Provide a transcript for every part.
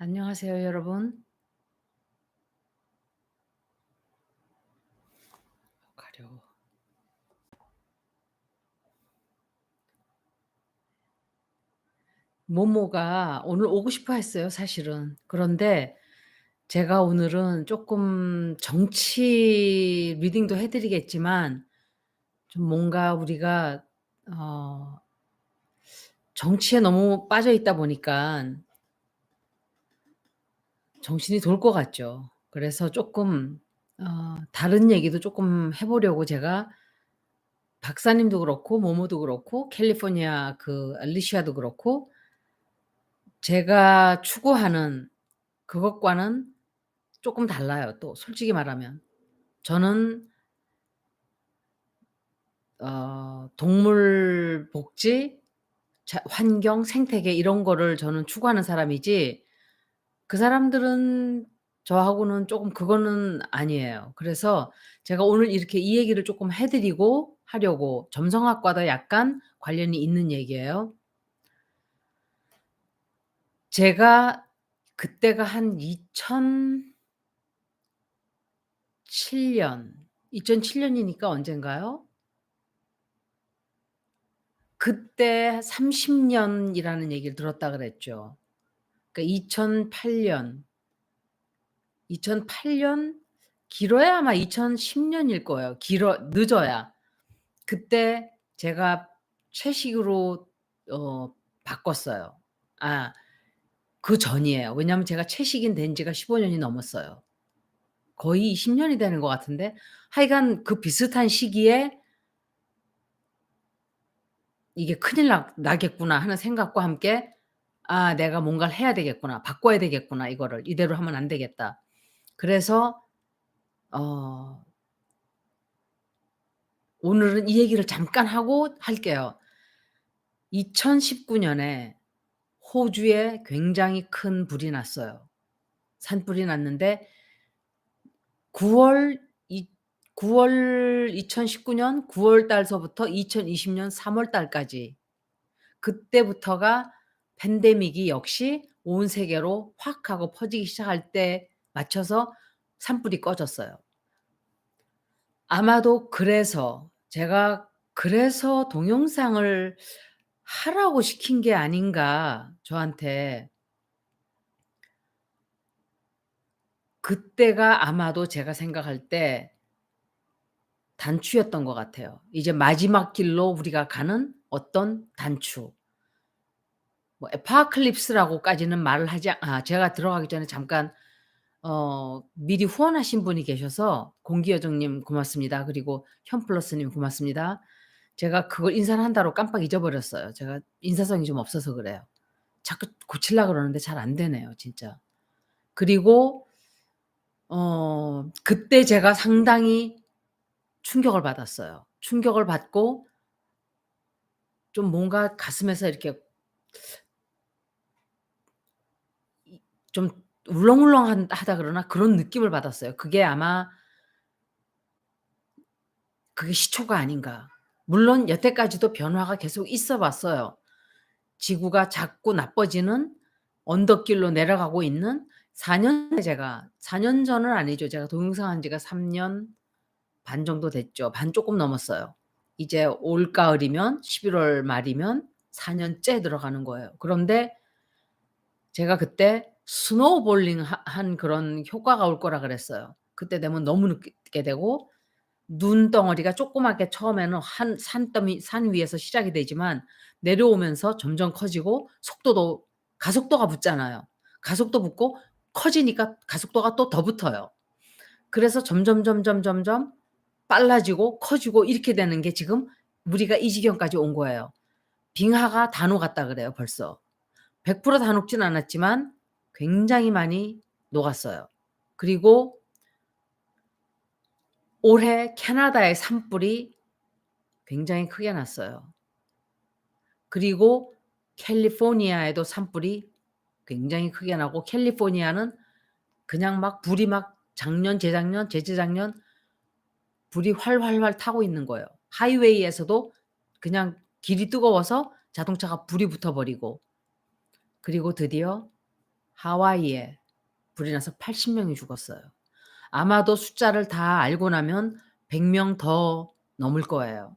안녕하세요, 여러분. 가려워. 모모가 오늘 오고 싶어 했어요, 사실은. 그런데 제가 오늘은 쪼끔 정치 리딩도 해 드리겠지만 좀 뭔가 우리가 어 정치에 너무 빠져 있다 보니깐 정신이 돌 것 같죠. 그래서 쪼끔 다른 얘기도 쪼끔 해 보려고 제가 박사님도 그렇고 모모도 그렇고 캘리포니아 그 알리시아도 그렇고 제가 추구하는 그것과는 쪼끔 달라요 또 솔직히 말하면. 저는 동물 복지, 환경, 생태계 이런 거를 저는 추구하는 사람이지 그 사람들은 저하고는 쪼금 그거는 아니에요. 그래서 제가 오늘 이렇게 이 얘기를 쪼끔 해 드리고 하려고 점성학과도 약간 관련이 있는 얘기예요. 제가 그때가 한 2007 년이니까 언젠가요? 그때 30 년이라는 얘기를 들었다 그랬죠. 그러니까 2008 년 길어야 아마 2010 년일 거예요. 늦어야. 그때 제가 채식으로 바꿨어요. 아 그전이에요. 왜냐하면 제가 채식인 된 지가 15 년이 넘었어요. 거의 20 년이 되는 것 같은데 하여간 그 비슷한 시기에 '이게 큰일 나겠구나.' 하는 생각과 함께 '아 내가 뭔가를 해야 되겠구나. 바꿔야 되겠구나 이거를. 이대로 하면 안 되겠다.' 그래서 어 오늘은 이 얘기를 잠깐 하고 할게요. 2019 년에 호주에 굉장히 큰 불이 났어요. 산불이 났는데 9월 이 2019년 9월 달서부터 2020년 3월 달까지 그때부터가 팬데믹이 역시 온 세계로 확 하고 퍼지기 시작할 때 맞춰서 산불이 꺼졌어요. 아마도 그래서 제가 그래서 동영상을 하라고 시킨 게 아닌가 저한테. 그때가 아마도 제가 생각할 때 단추였던 것 같아요. 이제 마지막 길로 우리가 가는 어떤 단추. 뭐 에파클립스라고까지는 말을 하지 제가 들어가기 전에 잠깐 미리 후원하신 분이 계셔서 공기여정 님 고맙습니다. 그리고 현플러스 님 고맙습니다. 제가 그걸 인사를 한다고 깜빡 잊어버렸어요. 제가 인사성이 좀 없어서 그래요. 자꾸 고치려고 그러는데 잘 안 되네요 진짜. 그리고 그때 제가 상당히 충격을 받았어요. 충격을 받고 좀 뭔가 가슴에서 이렇게 좀 울렁울렁한 하다 그러나 그런 느낌을 받았어요. 그게 아마 그게 시초가 아닌가. 물론 여태까지도 변화가 계속 있어 왔어요. 지구가 자꾸 나빠지는 언덕길로 내려가고 있는 4년 전은 아니죠. 제가 동영상 한 지가 3년 반 정도 됐죠. 반 쪼끔 넘었어요. 이제 올가을이면 11월 말이면 4 년째 들어가는 거예요. 그런데 제가 그때 스노우볼링 한 그런 효과가 올 거라 그랬어요. 그때 되면 너무 늦게 되고 눈덩어리가 조그맣게 처음에는 한 산더미 산 위에서 시작이 되지만 내려오면서 점점 커지고 속도도 가속도가 붙잖아요. 가속도 붙고 커지니까 가속도가 또 더 붙어요. 그래서 점점 빨라지고 커지고 이렇게 되는 게 지금 우리가 이 지경까지 온 거예요. 빙하가 다 녹았다 그래요 벌써. 100% 다 녹진 않았지만 굉장히 많이 녹았어요. 그리고 올해 캐나다의 산불이 굉장히 크게 났어요. 그리고 캘리포니아에도 산불이 굉장히 크게 나고 캘리포니아는 그냥 막 불이 막 작년, 재작년, 재재작년 불이 활활활 타고 있는 거예요. 하이웨이에서도 그냥 길이 뜨거워서 자동차가 불이 붙어 버리고 그리고 드디어 하와이에 불이 나서 80명이 죽었어요. 아마도 숫자를 다 알고 나면 100명 더 넘을 거예요.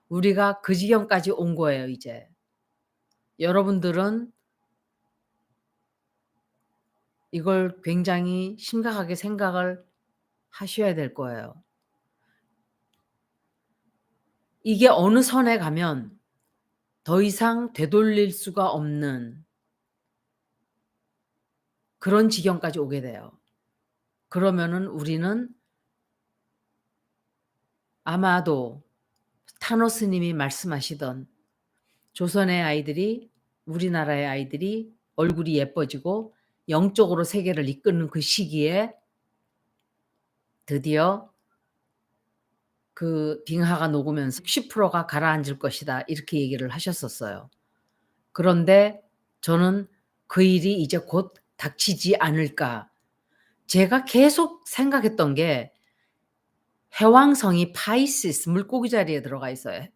우리가 그 지경까지 온 거예요 이제. 여러분들은 이걸 굉장히 심각하게 생각을 하셔야 될 거예요. 이게 어느 선에 가면 더 이상 되돌릴 수가 없는 그런 지경까지 오게 돼요. 그러면은 우리는 아마도 타노스 님이 말씀하시던 조선의 아이들이, 우리나라의 아이들이 얼굴이 예뻐지고 영적으로 세계를 이끄는 그 시기에 드디어 그 빙하가 녹으면서 60%가 가라앉을 것이다 이렇게 얘기를 하셨었어요. 그런데 저는 그 일이 이제 곧 닥치지 않을까. 제가 계속 생각했던 게 해왕성이 파이시스 물고기 자리에 들어가 있어요.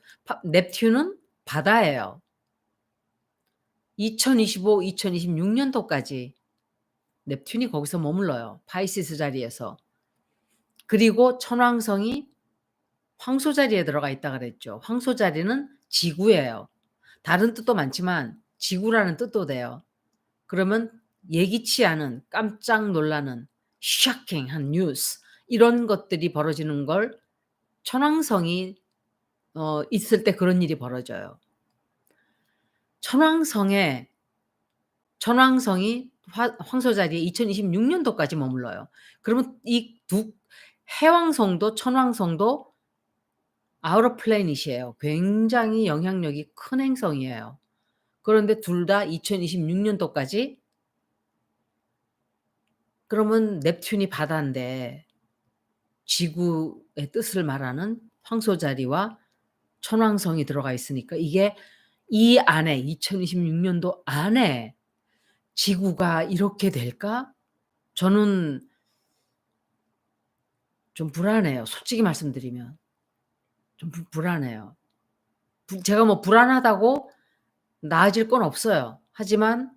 넵튠은 바다예요. 2025, 2026년도까지 넵튠이 거기서 머물러요. 파이시스 자리에서. 그리고 천왕성이 황소 자리에 들어가 있다 그랬죠. 황소 자리는 지구예요. 다른 뜻도 많지만 지구라는 뜻도 돼요. 그러면 예기치 않은 깜짝 놀라는 쇼킹한 뉴스 이런 것들이 벌어지는 걸 천왕성이 있을 때 그런 일이 벌어져요. 천왕성이 황소 자리에 2026년도까지 머물러요. 그러면 이 두 해왕성도 천왕성도 아우터 플래닛이에요. 굉장히 영향력이 큰 행성이에요. 그런데 둘 다 2026년도까지 그러면 넵튠이 바다인데 지구의 뜻을 말하는 황소 자리와 천왕성이 들어가 있으니까 이게 이 안에 2026년도 안에 지구가 이렇게 될까? 저는 좀 불안해요. 솔직히 말씀드리면. 좀 불안해요. 제가 뭐 불안하다고 나아질 건 없어요. 하지만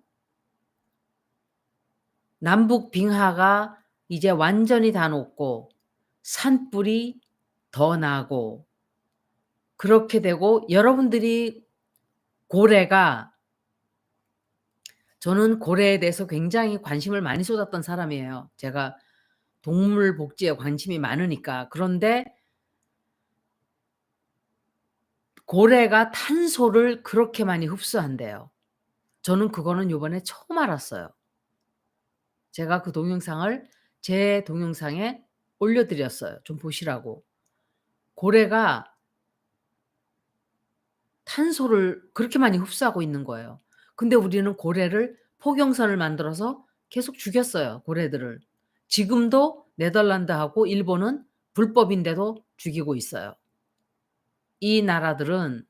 남북 빙하가 이제 완전히 다 녹고 산불이 더 나고 그렇게 되고 여러분들이 고래가 저는 고래에 대해서 굉장히 관심을 많이 쏟았던 사람이에요. 제가 동물 복지에 관심이 많으니까. 그런데 고래가 탄소를 그렇게 많이 흡수한대요. 저는 그거는 요번에 처음 알았어요. 제가 그 동영상을 제 동영상에 올려 드렸어요. 좀 보시라고. 고래가 탄소를 그렇게 많이 흡수하고 있는 거예요. 근데 우리는 고래를 포경선을 만들어서 계속 죽였어요, 고래들을. 지금도 네덜란드하고 일본은 불법인데도 죽이고 있어요. 이 나라들은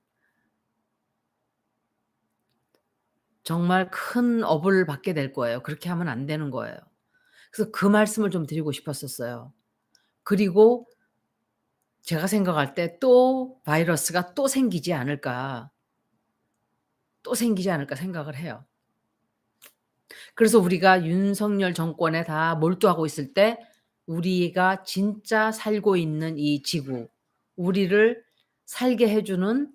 정말 큰 업을 받게 될 거예요. 그렇게 하면 안 되는 거예요. 그래서 그 말씀을 좀 드리고 싶었었어요. 그리고 제가 생각할 때 '또 바이러스가 또 생기지 않을까. 또 생기지 않을까.' 생각을 해요. 그래서 우리가 윤석열 정권에 다 몰두하고 있을 때 우리가 진짜 살고 있는 이 지구, 우리를 살게 해 주는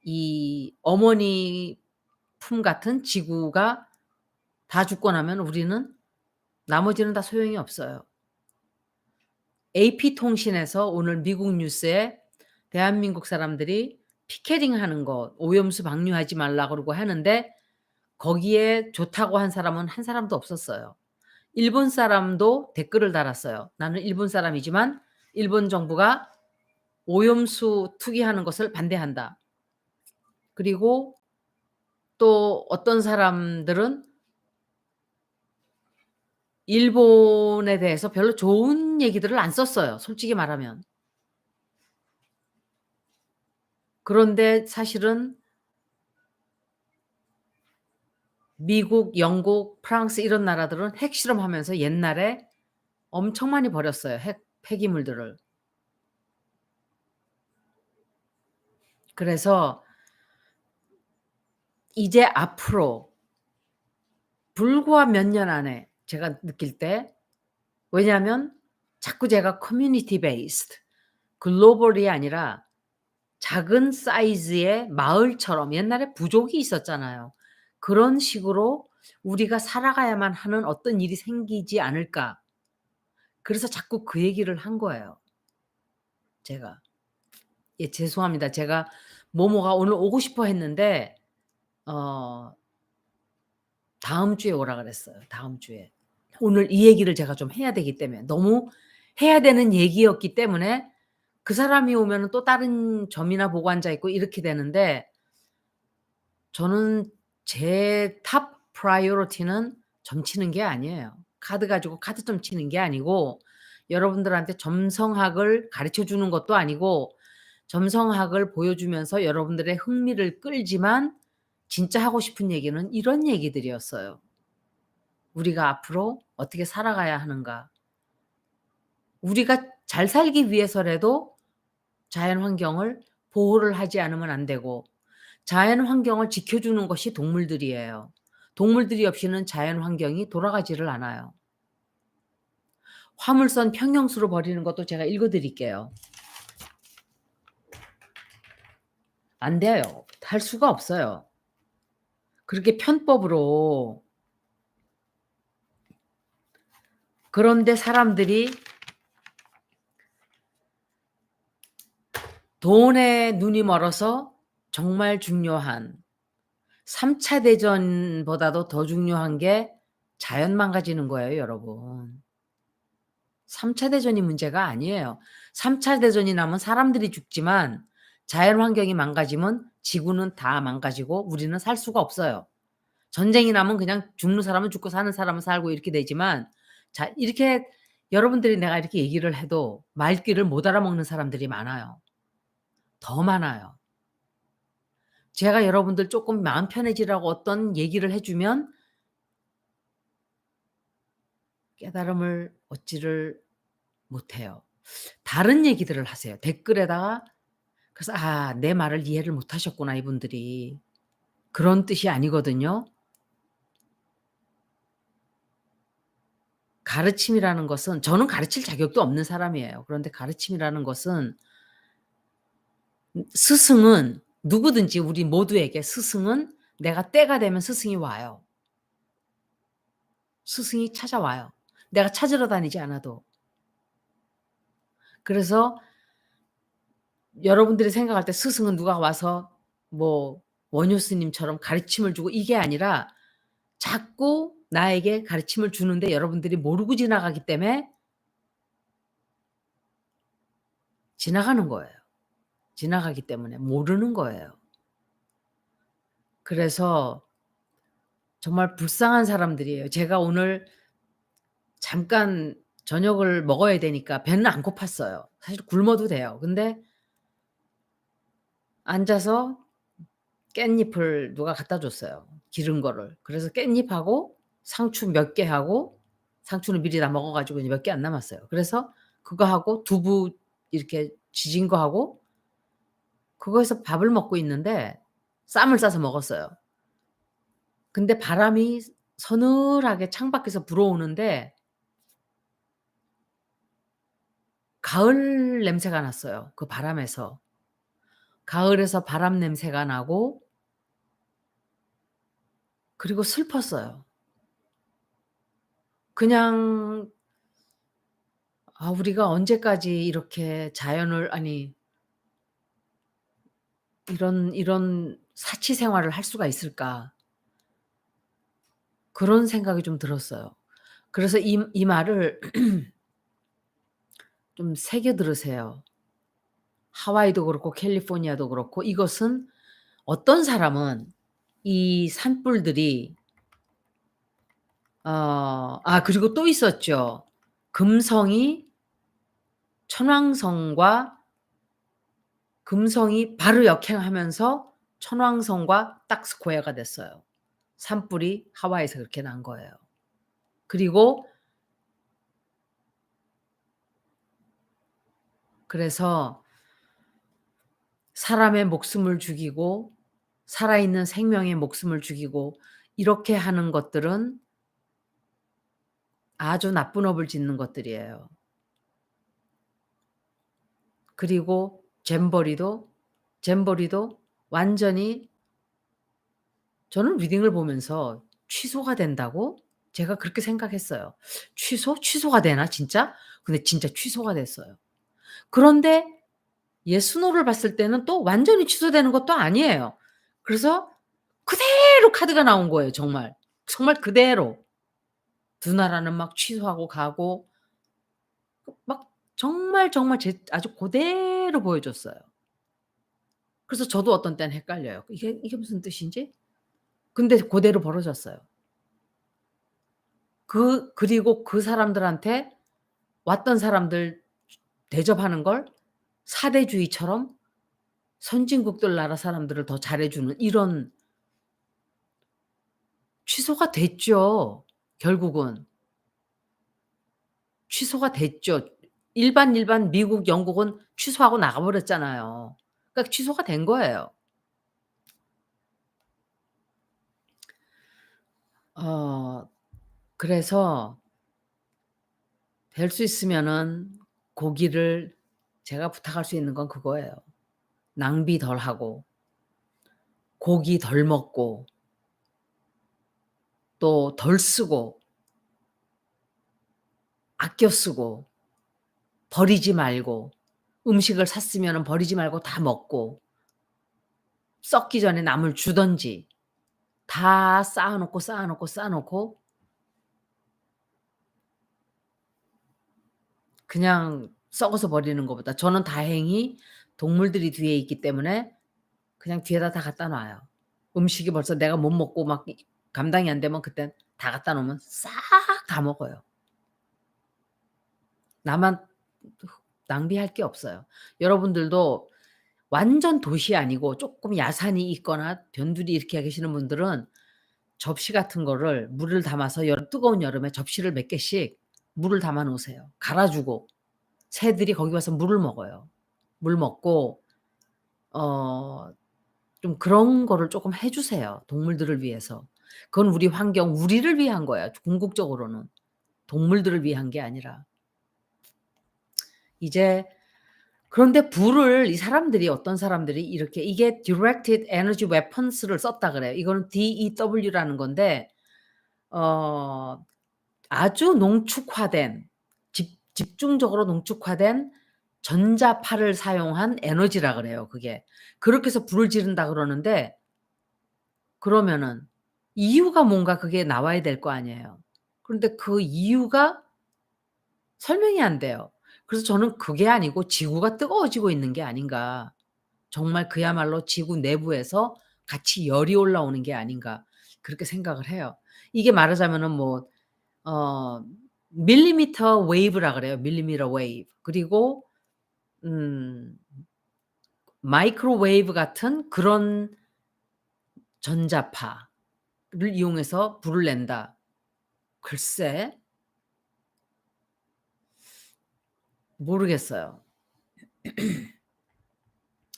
이 어머니 품 같은 지구가 다 죽고 나면 우리는 나머지는 다 소용이 없어요. AP통신에서 오늘 미국 뉴스에 대한민국 사람들이 피켓팅하는 거 오염수 방류하지 말라 그러고 하는데 거기에 좋다고 한 사람은 한 사람도 없었어요. 일본 사람도 댓글을 달았어요. "나는 일본 사람이지만 일본 정부가 오염수 투기하는 것을 반대한다." 그리고 또 어떤 사람들은 일본에 대해서 별로 좋은 얘기들을 안 썼어요, 솔직히 말하면. 그런데 사실은 미국, 영국, 프랑스 이런 나라들은 핵실험하면서 옛날에 엄청 많이 버렸어요, 폐기물들을. 그래서 이제 앞으로 불과 몇 년 안에 제가 느낄 때, 왜냐하면 자꾸 제가 커뮤니티 베이스드 글로벌이 아니라 작은 사이즈의 마을처럼, 옛날에 부족이 있었잖아요. 그런 식으로 '우리가 살아가야만 하는 어떤 일이 생기지 않을까.' 그래서 자꾸 그 얘기를 한 거예요, 제가. 예, 죄송합니다. 제가 "뭐뭐가 오늘 오고 싶어." 했는데 어 다음 주에 오라 그랬어요, 다음 주에. 오늘 이 얘기를 제가 좀 해야 되기 때문에, 너무 해야 되는 얘기였기 때문에 그 사람이 오면은 또 다른 점이나 보고 앉아 있고 이렇게 되는데, 저는 제 탑 프라이어리티는 점 치는 게 아니에요. 카드 가지고 카드 점 치는 게 아니고, 여러분들한테 점성학을 가르쳐 주는 것도 아니고, 점성학을 보여주면서 여러분들의 흥미를 끌지만 진짜 하고 싶은 얘기는 이런 얘기들이었어요. 우리가 앞으로 어떻게 살아가야 하는가. 우리가 잘 살기 위해서라도 자연 환경을 보호를 하지 않으면 안 되고, 자연 환경을 지켜주는 것이 동물들이에요. 동물들이 없이는 자연 환경이 돌아가지를 않아요. 화물선 평형수로 버리는 것도 제가 읽어 드릴게요. 안 돼요. 할 수가 없어요. 그렇게 편법으로. 그런데 사람들이 돈에 눈이 멀어서 정말 중요한 3차 대전보다도 더 중요한 게 자연 망가지는 거예요, 여러분. 3차 대전이 문제가 아니에요. 3차 대전이 나면 사람들이 죽지만 자연 환경이 망가지면 지구는 다 망가지고 우리는 살 수가 없어요. 전쟁이 나면 그냥 죽는 사람은 죽고 사는 사람은 살고 이렇게 되지만, 자, 이렇게 여러분들이 내가 이렇게 얘기를 해도 말귀를 못 알아먹는 사람들이 많아요. 더 많아요. 제가 여러분들 쪼끔 마음 편해지라고 어떤 얘기를 해 주면 깨달음을 얻지를 못해요. 다른 얘기들을 하세요, 댓글에다가. 그래서 '아, 내 말을 이해를 못 하셨구나 이분들이.' 그런 뜻이 아니거든요. 가르침이라는 것은, 저는 가르칠 자격도 없는 사람이에요. 그런데 가르침이라는 것은, 스승은 누구든지 우리 모두에게 스승은 내가 때가 되면 스승이 와요. 스승이 찾아와요, 내가 찾으러 다니지 않아도. 그래서 여러분들이 생각할 때 스승은 누가 와서 뭐 원효 스님처럼 가르침을 주고 이게 아니라, 자꾸 나에게 가르침을 주는데 여러분들이 모르고 지나가기 때문에 지나가는 거예요. 지나가기 때문에 모르는 거예요. 그래서 정말 불쌍한 사람들이에요. 제가 오늘 잠깐 저녁을 먹어야 되니까 배는 안 고팠어요. 사실 굶어도 돼요. 근데 앉아서 깻잎을 누가 갖다 줬어요, 기른 거를. 그래서 깻잎하고 상추 몇 개 하고, 상추는 미리 다 먹어 가지고 이제 몇 개 안 남았어요. 그래서 그거 하고 두부 이렇게 지진 거 하고, 그거 해서 밥을 먹고 있는데 쌈을 싸서 먹었어요. 근데 바람이 서늘하게 창밖에서 불어오는데 가을 냄새가 났어요, 그 바람에서. 가을에서 바람 냄새가 나고, 그리고 슬펐어요. 그냥 '아, 우리가 언제까지 이렇게 자연을, 아니 이런 사치 생활을 할 수가 있을까.' 그런 생각이 좀 들었어요. 그래서 이 말을 좀 새겨 들으세요. 하와이도 그렇고 캘리포니아도 그렇고, 이것은 어떤 사람은 이 산불들이 그리고 또 있었죠. 금성이 천왕성과 금성이 바로 역행하면서 천왕성과 딱 스퀘어가 됐어요. 산불이 하와이에서 그렇게 난 거예요. 그리고 그래서 사람의 목숨을 죽이고 살아있는 생명의 목숨을 죽이고 이렇게 하는 것들은 아주 나쁜 업을 짓는 것들이에요. 그리고 잼버리도 완전히 저는 리딩을 보면서 '취소가 된다고?' 제가 그렇게 생각했어요. '취소? 취소가 되나 진짜?' 근데 진짜 취소가 됐어요. 그런데 예스노를 봤을 때는 또 완전히 취소되는 것도 아니에요. 그래서 그대로 카드가 나온 거예요 정말. 정말 그대로. 두 나라는 막 취소하고 가고 막 정말, 정말 아주 고대로 보여줬어요. 그래서 저도 어떤 때는 헷갈려요. '이게 무슨 뜻이지?' 근데 고대로 벌어졌어요. 그리고 그 사람들한테 왔던 사람들 대접하는 걸 사대주의처럼 선진국들 나라 사람들을 더 잘해 주는 이런 취소가 됐죠 결국은. 취소가 됐죠. 일반 미국, 영국은 취소하고 나가 버렸잖아요. 그러니까 취소가 된 거예요. 어 그래서 될 수 있으면은 고기를 제가 부탁할 수 있는 건 그거예요. 낭비 덜 하고 고기 덜 먹고 또 덜 쓰고 아껴 쓰고 버리지 말고 음식을 샀으면은 버리지 말고 다 먹고 썩기 전에 남을 주든지 다 쌓아 놓고 그냥 썩어서 버리는 것보다 저는 다행히 동물들이 뒤에 있기 때문에 그냥 뒤에다 다 갖다 놔요. 음식이 벌써 내가 못 먹고 막 감당이 안 되면 그땐 다 갖다 놓으면 싹 다 먹어요. 나만 낭비할 게 없어요. 여러분들도 완전 도시 아니고 쪼끔 야산이 있거나 변두리 이렇게 계시는 분들은 접시 같은 거를 물을 담아서 뜨거운 여름에 접시를 몇 개씩 물을 담아 놓으세요. 갈아 주고 새들이 거기 와서 물을 먹어요. 물 먹고 어 좀 그런 거를 쪼끔 해 주세요, 동물들을 위해서. 그건 우리 환경 우리를 위한 거야 궁극적으로는. 동물들을 위한 게 아니라. 이제 그런데 불을 이 사람들이 어떤 사람들이 이렇게 이게 Directed Energy Weapons를 썼다 그래요. 이거는 DEW라는 건데 어 아주 농축화된 집중적으로 농축화된 전자파를 사용한 에너지라 그래요 그게. 그렇게 해서 불을 지른다 그러는데 그러면은 이유가 뭔가 그게 나와야 될 거 아니에요. 그런데 그 이유가 설명이 안 돼요. 그래서 저는 그게 아니고 '지구가 뜨거워지고 있는 게 아닌가.' 정말 그야말로 지구 내부에서 같이 열이 올라오는 게 아닌가 그렇게 생각을 해요. 이게 말하자면은 뭐 어 밀리미터 웨이브라 그래요. 밀리미터 웨이브. 그리고 음 마이크로웨이브 같은 그런 전자파를 이용해서 불을 낸다. 글쎄 모르겠어요.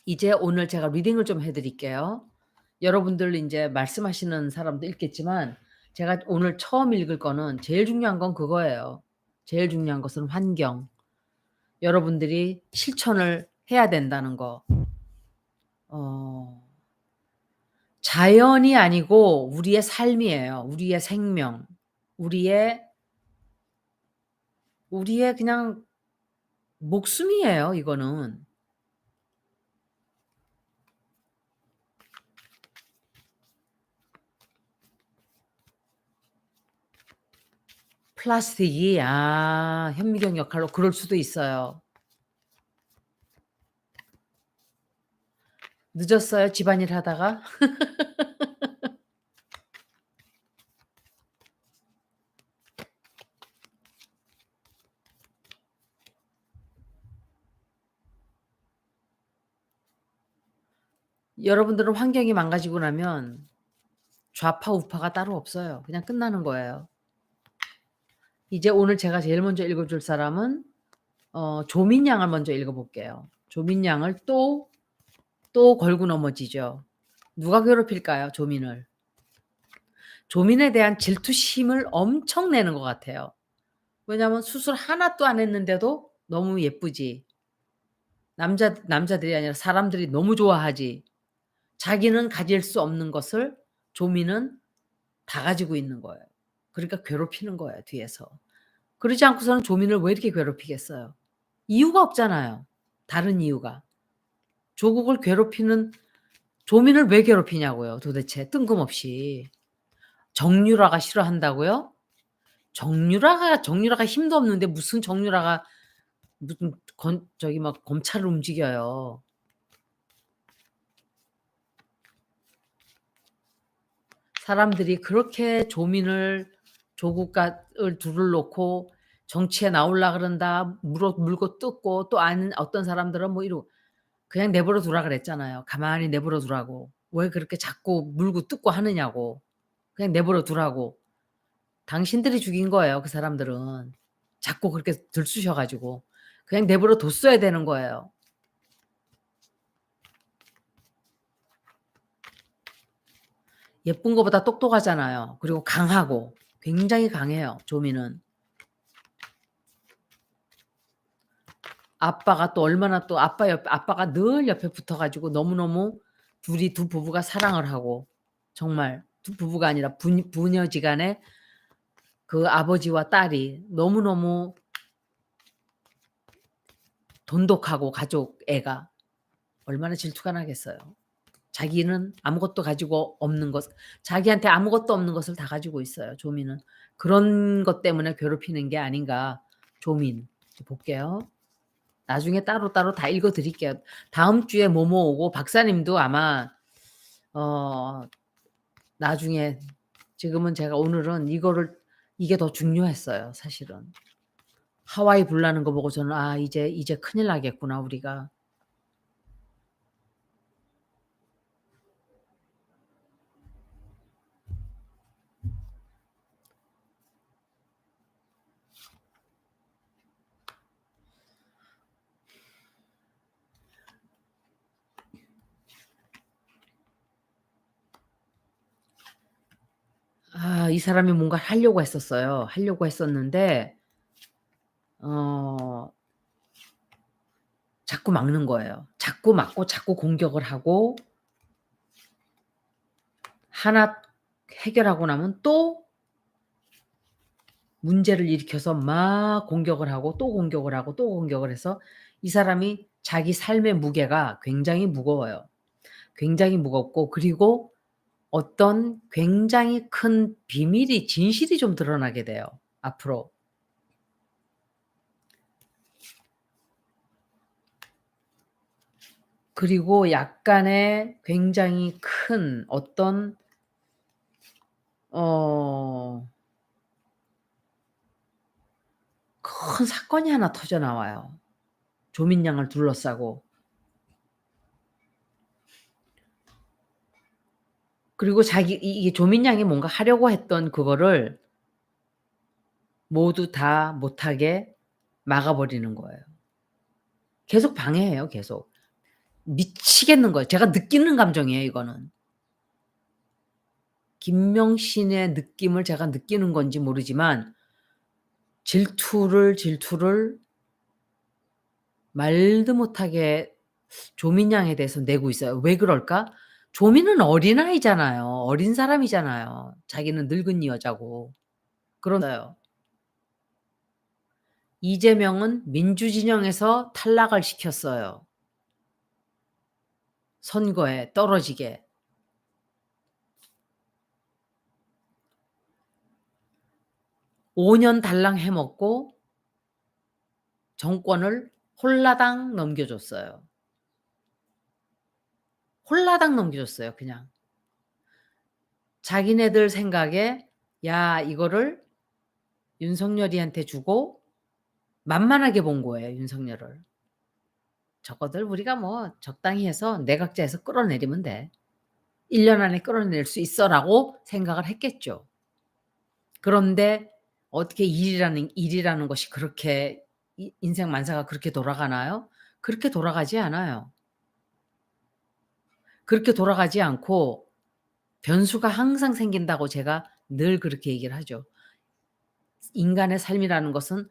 이제 오늘 제가 리딩을 좀 해 드릴게요. 여러분들 인제 말씀하시는 사람도 있겠지만 제가 오늘 처음 읽을 거는 제일 중요한 건 그거예요. 제일 중요한 것은 환경. 여러분들이 실천을 해야 된다는 거. 어 자연이 아니고 우리의 삶이에요. 우리의 생명. 우리의 그냥 목숨이에요 이거는. 플라스틱이 현미경 역할로 그럴 수도 있어요. 늦었어요 집안일 하다가? 여러분들은 환경이 망가지고 나면 좌파 우파가 따로 없어요. 그냥 끝나는 거예요. 이제 오늘 제가 제일 먼저 읽어 줄 사람은 조민양을 먼저 읽어 볼게요. 조민양을 또 걸고 넘어지죠. 누가 괴롭힐까요 조민을? 조민에 대한 질투심을 엄청 내는 것 같아요. 왜냐하면 수술 하나도 안 했는데도 너무 예쁘지. 남자들이 아니라 사람들이 너무 좋아하지. 자기는 가질 수 없는 것을 조미는 다 가지고 있는 거예요. 그러니까 괴롭히는 거예요, 뒤에서. 그러지 않고서는 조민을 왜 이렇게 괴롭히겠어요? 이유가 없잖아요, 다른 이유가. 조국을 괴롭히는 조민을 왜 괴롭히냐고요, 도대체 뜬금없이. 정유라가 싫어한다고요? 정유라가 힘도 없는데 무슨 정유라가 무슨 저기 막 검찰을 움직여요. 사람들이 그렇게 조민을 조국을 둘을 놓고 정치에 나올라 그런다 물고 뜯고 또 아는 어떤 사람들은 뭐 이러고 그냥 내버려 두라 그랬잖아요. 가만히 내버려 두라고. 왜 그렇게 자꾸 물고 뜯고 하느냐고. 그냥 내버려 두라고. 당신들이 죽인 거예요, 그 사람들은. 자꾸 그렇게 들쑤셔 가지고. 그냥 내버려 뒀어야 되는 거예요. 예쁜 거보다 똑똑하잖아요. 그리고 강하고. 굉장히 강해요, 조미는. 아빠가 또 얼마나 또 아빠가 늘 옆에 붙어 가지고 너무너무 두 부부가 사랑을 하고 정말 두 부부가 아니라 부녀지간에 그 아버지와 딸이 너무너무 돈독하고 애가 얼마나 질투가 나겠어요. 자기는 아무것도 가지고 없는 것 자기한테 아무것도 없는 것을 다 가지고 있어요, 조민은. 그런 것 때문에 괴롭히는 게 아닌가. 조민. 볼게요. 나중에 따로따로 다 읽어 드릴게요. 다음 주에 모모 오고 박사님도 아마 나중에 지금은 제가 오늘은 이게 더 중요했어요, 사실은. 하와이 불 나는 거 보고 저는 '아 이제 큰일 나겠구나 우리가.' 이 사람이 뭔가 하려고 했었어요. 하려고 했었는데 어 자꾸 막는 거예요. 자꾸 막고 자꾸 공격을 하고 하나 해결하고 나면 또 문제를 일으켜서 막 공격을 하고 또 공격을 하고 또 공격을 해서 이 사람이 자기 삶의 무게가 굉장히 무거워요. 굉장히 무겁고 그리고 어떤 굉장히 큰 비밀이 진실이 좀 드러나게 돼요, 앞으로. 그리고 약간의 굉장히 큰 어떤 어 큰 사건이 하나 터져 나와요. 조민양을 둘러싸고. 그리고 이게 조민양이 뭔가 하려고 했던 그거를 모두 다 못하게 막아 버리는 거예요. 계속 방해해요, 계속. 미치겠는 거예요. 제가 느끼는 감정이에요, 이거는. 김명신의 느낌을 제가 느끼는 건지 모르지만 질투를 말도 못하게 조민양에 대해서 내고 있어요. 왜 그럴까? 조민은 어린아이잖아요. 어린 사람이잖아요. 자기는 늙은 여자고. 그런데요. 이재명은 민주진영에서 탈락을 시켰어요. 선거에 떨어지게. 5년 달랑 해먹고 정권을 홀라당 넘겨줬어요. 홀라당 넘겨줬어요 그냥. 자기네들 생각에 '야 이거를 윤석열이한테 주고' 만만하게 본 거예요 윤석열을. '저거들 우리가 뭐 적당히 해서 내각제에서 끌어내리면 돼. 1년 안에 끌어낼 수 있어.'라고 생각을 했겠죠. 그런데 어떻게 일이라는 것이 그렇게 인생 만사가 그렇게 돌아가나요? 그렇게 돌아가지 않아요. 그렇게 돌아가지 않고 변수가 항상 생긴다고 제가 늘 그렇게 얘기를 하죠. 인간의 삶이라는 것은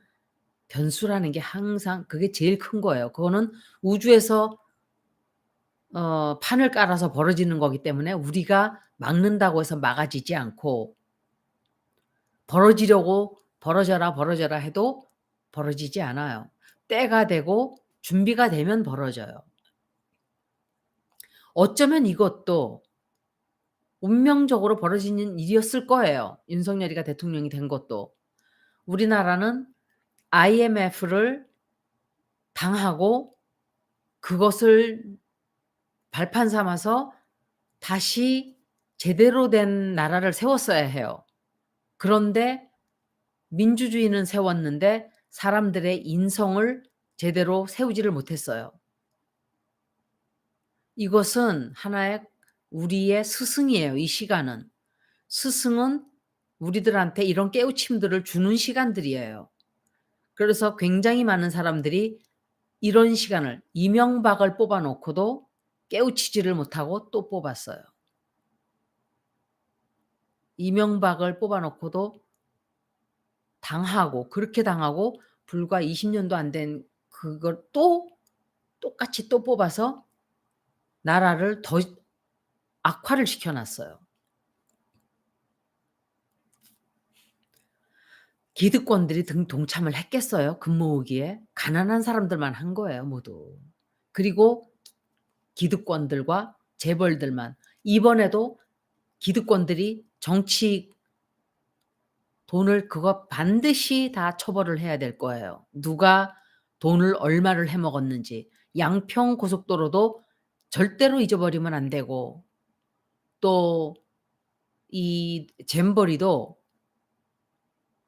변수라는 게 항상 그게 제일 큰 거예요. 그거는 우주에서 판을 깔아서 벌어지는 거기 때문에 우리가 막는다고 해서 막아지지 않고 벌어지려고 벌어져라, 벌어져라 해도 벌어지지 않아요. 때가 되고 준비가 되면 벌어져요. 어쩌면 이것도 운명적으로 벌어지는 일이었을 거예요. 윤석열이가 대통령이 된 것도. 우리나라는 IMF를 당하고 그것을 발판 삼아서 다시 제대로 된 나라를 세웠어야 해요. 그런데 민주주의는 세웠는데 사람들의 인성을 제대로 세우지를 못했어요. 이것은 하나의 우리의 스승이에요, 이 시간은. 스승은 우리들한테 이런 깨우침들을 주는 시간들이에요. 그래서 굉장히 많은 사람들이 이런 시간을 이명박을 뽑아 놓고도 깨우치지를 못하고 또 뽑았어요. 이명박을 뽑아 놓고도 당하고 그렇게 당하고 불과 20년도 안 된 그걸 또 똑같이 또 뽑아서 나라를 더 악화를 시켜 놨어요. 기득권들이 동참을 했겠어요? 금 모으기에? 가난한 사람들만 한 거예요, 모두. 그리고 기득권들과 재벌들만. 이번에도 기득권들이 정치 돈을 그거 반드시 다 처벌을 해야 될 거예요. 누가 돈을 얼마를 해 먹었는지. 양평 고속도로도 절대로 잊어버리면 안 되고 또 이 잼버리도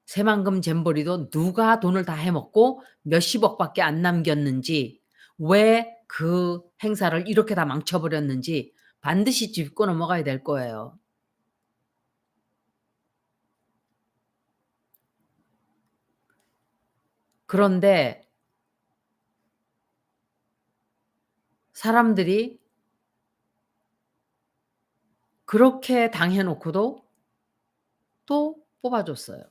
새만금 잼버리도 누가 돈을 다 해 먹고 몇십억 밖에 안 남겼는지 왜 그 행사를 이렇게 다 망쳐 버렸는지 반드시 짚고 넘어가야 될 거예요. 그런데 사람들이 그렇게 당해 놓고도 또 뽑아 줬어요.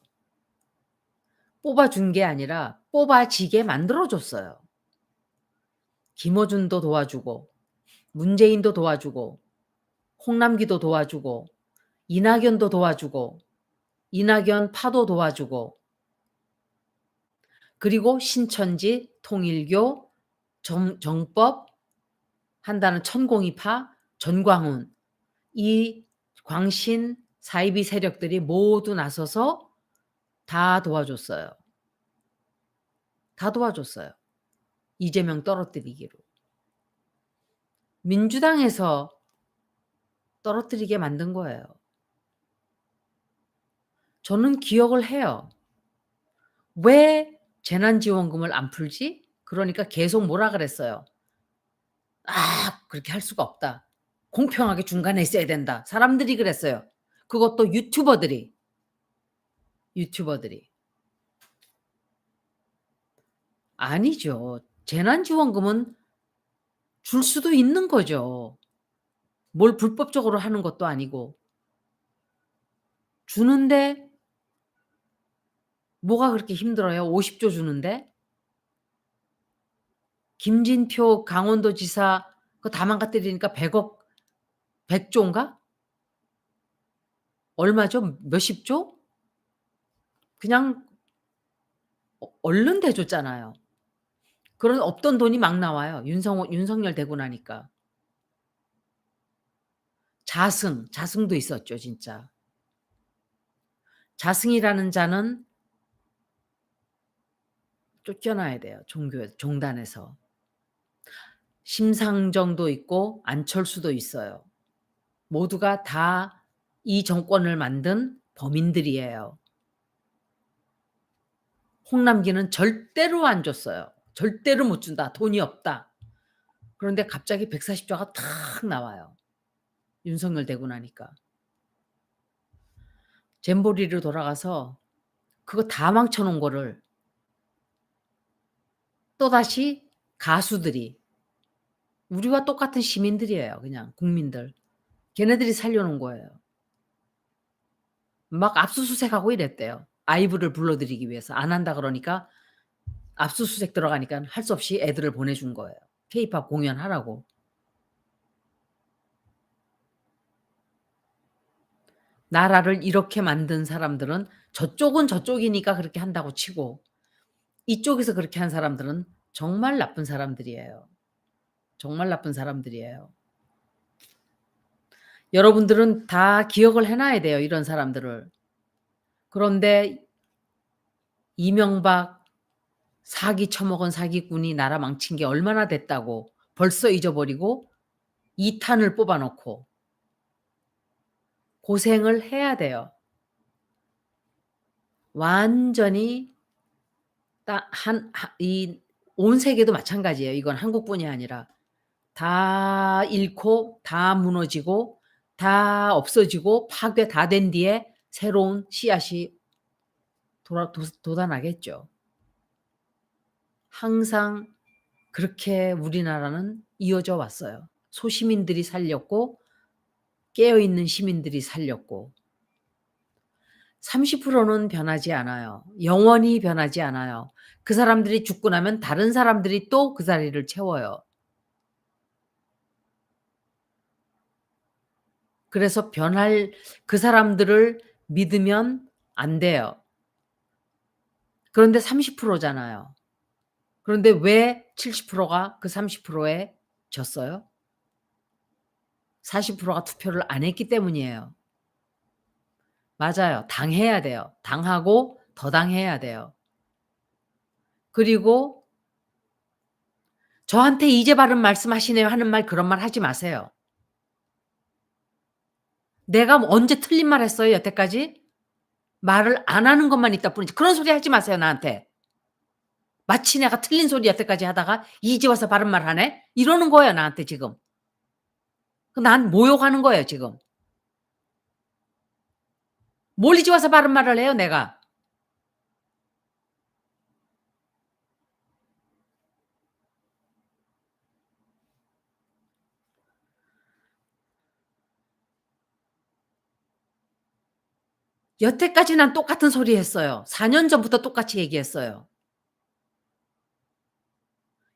뽑아 준 게 아니라 뽑아지게 만들어 줬어요. 김어준도 도와주고 문재인도 도와주고 홍남기도 도와주고 이낙연도 도와주고 이낙연 파도 도와주고 그리고 신천지, 통일교, 정법 한다는 천공이파, 전광훈 이 광신 사이비 세력들이 모두 나서서 다 도와줬어요. 다 도와줬어요. 이재명 떨어뜨리기로. 민주당에서 떨어뜨리게 만든 거예요. 저는 기억을 해요. 왜 재난지원금을 안 풀지? 그러니까 계속 뭐라 그랬어요. "아 그렇게 할 수가 없다. 공평하게 중간에 있어야 된다." 사람들이 그랬어요. 그것도 유튜버들이. 아니죠. 재난지원금은 줄 수도 있는 거죠. 뭘 불법적으로 하는 것도 아니고. 주는데 뭐가 그렇게 힘들어요? 50조 주는데? 김진표 강원도지사 그거 다 망가뜨리니까 100억 100 조인가? 얼마죠? 몇십 조? 그냥 얼른 대줬잖아요. 그런 없던 돈이 막 나와요. 윤석열 되고 나니까. 자승도 있었죠 진짜. 자승이라는 자는 쫓겨나야 돼요 종단에서. 심상정도 있고 안철수도 있어요. 모두가 다 이 정권을 만든 범인들이에요. 홍남기는 절대로 안 줬어요. 절대로 못 준다. 돈이 없다. 그런데 갑자기 140 조가 탁 나와요. 윤석열 되고 나니까. 잼버리로 돌아가서 그거 다 망쳐 놓은 거를 또다시 가수들이 우리와 똑같은 시민들이에요 그냥 국민들. 걔네들이 살려 놓은 거예요. 막 압수수색하고 이랬대요. 아이브를 불러들이기 위해서. 안 한다 그러니까 압수수색 들어가니까 할 수 없이 애들을 보내준 거예요. 케이팝 공연하라고. 나라를 이렇게 만든 사람들은 저쪽은 저쪽이니까 그렇게 한다고 치고 이쪽에서 그렇게 한 사람들은 정말 나쁜 사람들이에요. 정말 나쁜 사람들이에요. 여러분들은 다 기억을 해 놔야 돼요, 이런 사람들을. 그런데 이명박 사기 쳐먹은 사기꾼이 나라 망친 게 얼마나 됐다고 벌써 잊어버리고 2 탄을 뽑아 놓고 고생을 해야 돼요. 완전히 따 한 하 이 온 세계도 마찬가지예요. 이건 한국뿐이 아니라. 다 잃고 다 무너지고 다 없어지고 파괴 다 된 뒤에 새로운 씨앗이 돌아 돋아나겠죠. 항상 그렇게 우리나라는 이어져 왔어요. 소시민들이 살렸고 깨어 있는 시민들이 살렸고 30%는 변하지 않아요. 영원히 변하지 않아요. 그 사람들이 죽고 나면 다른 사람들이 또 그 자리를 채워요. 그래서 변할 그 사람들을 믿으면 안 돼요. 그런데 30% 잖아요. 그런데 왜 70%가 그 30%에 졌어요? 40%가 투표를 안 했기 때문이에요. 맞아요. 당해야 돼요. 당하고 더 당해야 돼요. 그리고 저한테 "이제 바른 말씀하시네요." 하는 말 그런 말 하지 마세요. 내가 뭐 언제 틀린 말 했어요 여태까지? 말을 안 하는 것만 있다 뿐이지. 그런 소리 하지 마세요 나한테. 마치 내가 틀린 소리 여태까지 하다가 "이제 와서 바른 말 하네?" 이러는 거예요 나한테 지금. 그 난 모욕하는 거예요 지금. 뭘 이제 와서 바른 말을 해요 내가. 여태까지 난 똑같은 소리 했어요. 4년 전부터 똑같이 얘기했어요.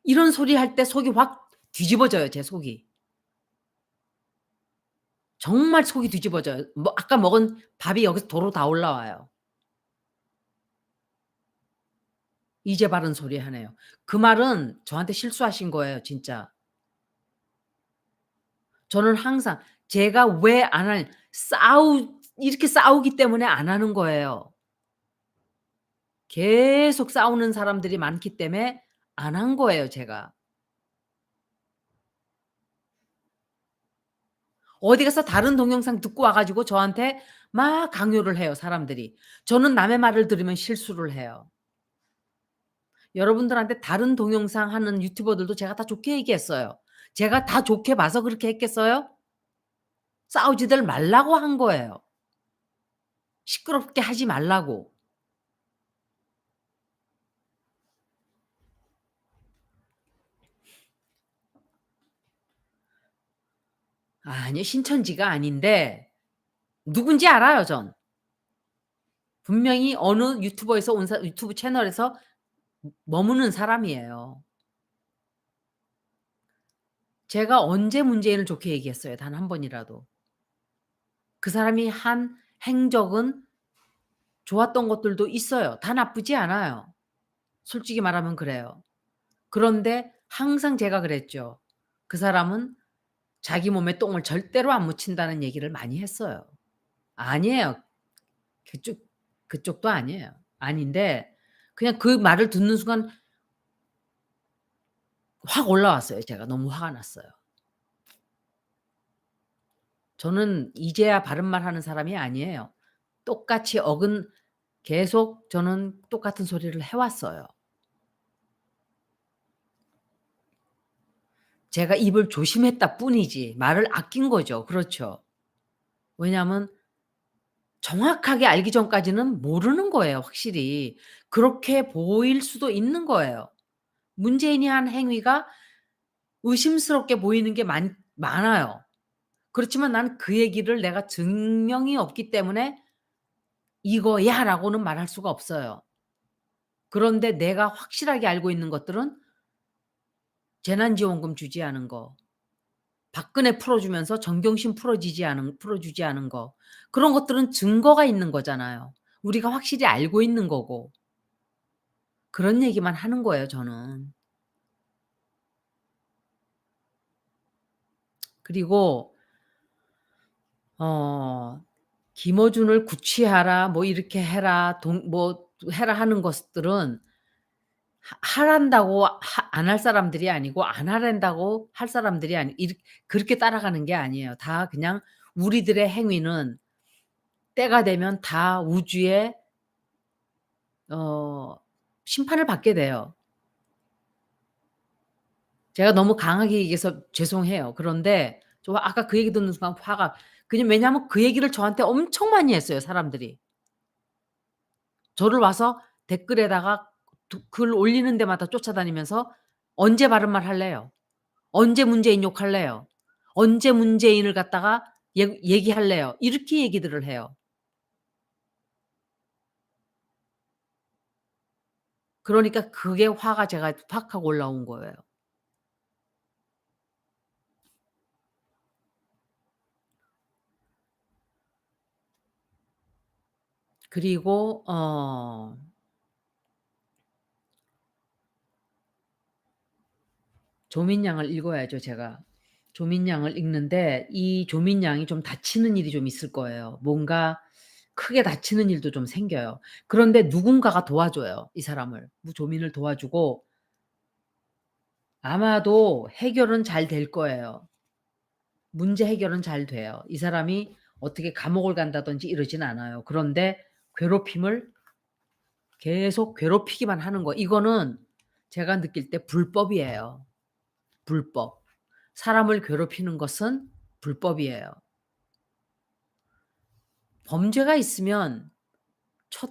이런 소리 할 때 속이 확 뒤집어져요 제 속이. 정말 속이 뒤집어져요. 뭐 아까 먹은 밥이 여기서 도로 다 올라와요. 이제 바른 소리 하네요. 그 말은 저한테 실수하신 거예요 진짜. 저는 항상 제가 왜 안 하는 이렇게 싸우기 때문에 안 하는 거예요. 계속 싸우는 사람들이 많기 때문에 안 한 거예요 제가. 어디 가서 다른 동영상 듣고 와 가지고 저한테 막 강요를 해요 사람들이. 저는 남의 말을 들으면 실수를 해요. 여러분들한테 다른 동영상 하는 유튜버들도 제가 다 좋게 얘기했어요. 제가 다 좋게 봐서 그렇게 했겠어요? 싸우지들 말라고 한 거예요. 시끄럽게 하지 말라고. 아니요. 신천지가 아닌데 누군지 알아요 전. 분명히 어느 유튜버에서 온 사 유튜브 채널에서 머무는 사람이에요. 제가 언제 문재인을 좋게 얘기했어요 단 한 번이라도. 그 사람이 한 행적은 좋았던 것들도 있어요. 다 나쁘지 않아요. 솔직히 말하면 그래요. 그런데 항상 제가 그랬죠. 그 사람은 자기 몸에 똥을 절대로 안 묻힌다는 얘기를 많이 했어요. 아니에요. 그쪽 그쪽도 아니에요. 아닌데 그냥 그 말을 듣는 순간 확 올라왔어요 제가. 너무 화가 났어요. 저는 이제야 바른 말 하는 사람이 아니에요. 똑같이 계속 저는 똑같은 소리를 해 왔어요. 제가 입을 조심했다 뿐이지 말을 아낀 거죠. 그렇죠. 왜냐하면 정확하게 알기 전까지는 모르는 거예요 확실히. 그렇게 보일 수도 있는 거예요. 문재인이 한 행위가 의심스럽게 보이는 게 많아요. 그렇지만 나는 그 얘기를 내가 증명이 없기 때문에 "이거야."라고는 말할 수가 없어요. 그런데 내가 확실하게 알고 있는 것들은 재난지원금 주지 않은 거, 박근혜 풀어주면서 정경심 풀어주지 않은 거, 그런 것들은 증거가 있는 거잖아요. 우리가 확실히 알고 있는 거고. 그런 얘기만 하는 거예요 저는. 그리고 어 김어준을 구치하라 뭐 이렇게 해라 뭐 해라 하는 것들은 하란다고 안 할 사람들이 아니고 안 하란다고 할 사람들이 아니 그렇게 따라가는 게 아니에요. 다 그냥 우리들의 행위는 때가 되면 다 우주의 어 심판을 받게 돼요. 제가 너무 강하게 얘기해서 죄송해요. 그런데 저 아까 그 얘기 듣는 순간 화가 그냥 왜냐하면 그 얘기를 저한테 엄청 많이 했어요 사람들이. 저를 와서 댓글에다가 글 올리는 데마다 쫓아다니면서 "언제 바른 말 할래요? 언제 문재인 욕할래요? 언제 문재인을 갖다가 얘기할래요?" 이렇게 얘기들을 해요. 그러니까 그게 화가 제가 팍 하고 올라온 거예요. 그리고 조민양을 읽어야죠 제가. 조민양을 읽는데 이 조민양이 좀 다치는 일이 좀 있을 거예요. 뭔가 크게 다치는 일도 좀 생겨요. 그런데 누군가가 도와줘요 이 사람을. 조민을 도와주고 아마도 해결은 잘 될 거예요. 문제 해결은 잘 돼요. 이 사람이 어떻게 감옥을 간다든지 이러진 않아요. 그런데 괴롭힘을 계속 괴롭히기만 하는 거 이거는 제가 느낄 때 불법이에요. 불법. 사람을 괴롭히는 것은 불법이에요. 범죄가 있으면 처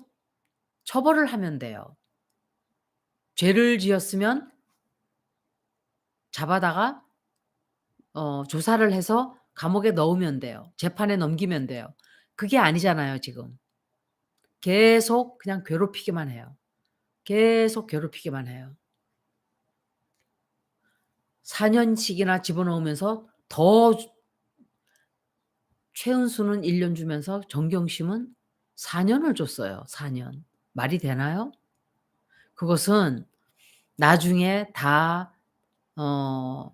처벌을 하면 돼요. 죄를 지었으면 잡아다가 조사를 해서 감옥에 넣으면 돼요. 재판에 넘기면 돼요. 그게 아니잖아요 지금. 계속 그냥 괴롭히기만 해요. 계속 괴롭히기만 해요. 4 년씩이나 집어넣으면서 더 최은수는 1년 주면서 정경심은 4 년을 줬어요, 4 년. 말이 되나요? 그것은 나중에 다 어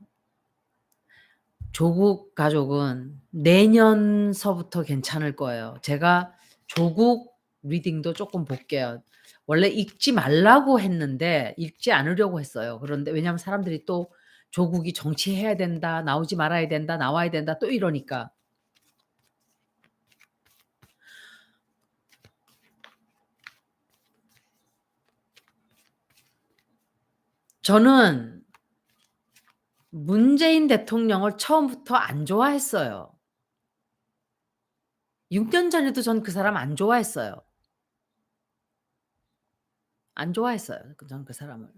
조국 가족은 내년서부터 괜찮을 거예요. 제가 조국 리딩도 쪼끔 볼게요. 원래 읽지 말라고 했는데 읽지 않으려고 했어요. 그런데 왜냐하면 사람들이 또 "조국이 정치해야 된다. 나오지 말아야 된다. 나와야 된다." 또 이러니까. 저는 문재인 대통령을 처음부터 안 좋아했어요. 6년 전에도 전 그 사람 안 좋아했어요. 안 좋아했어요. 전 그 사람을.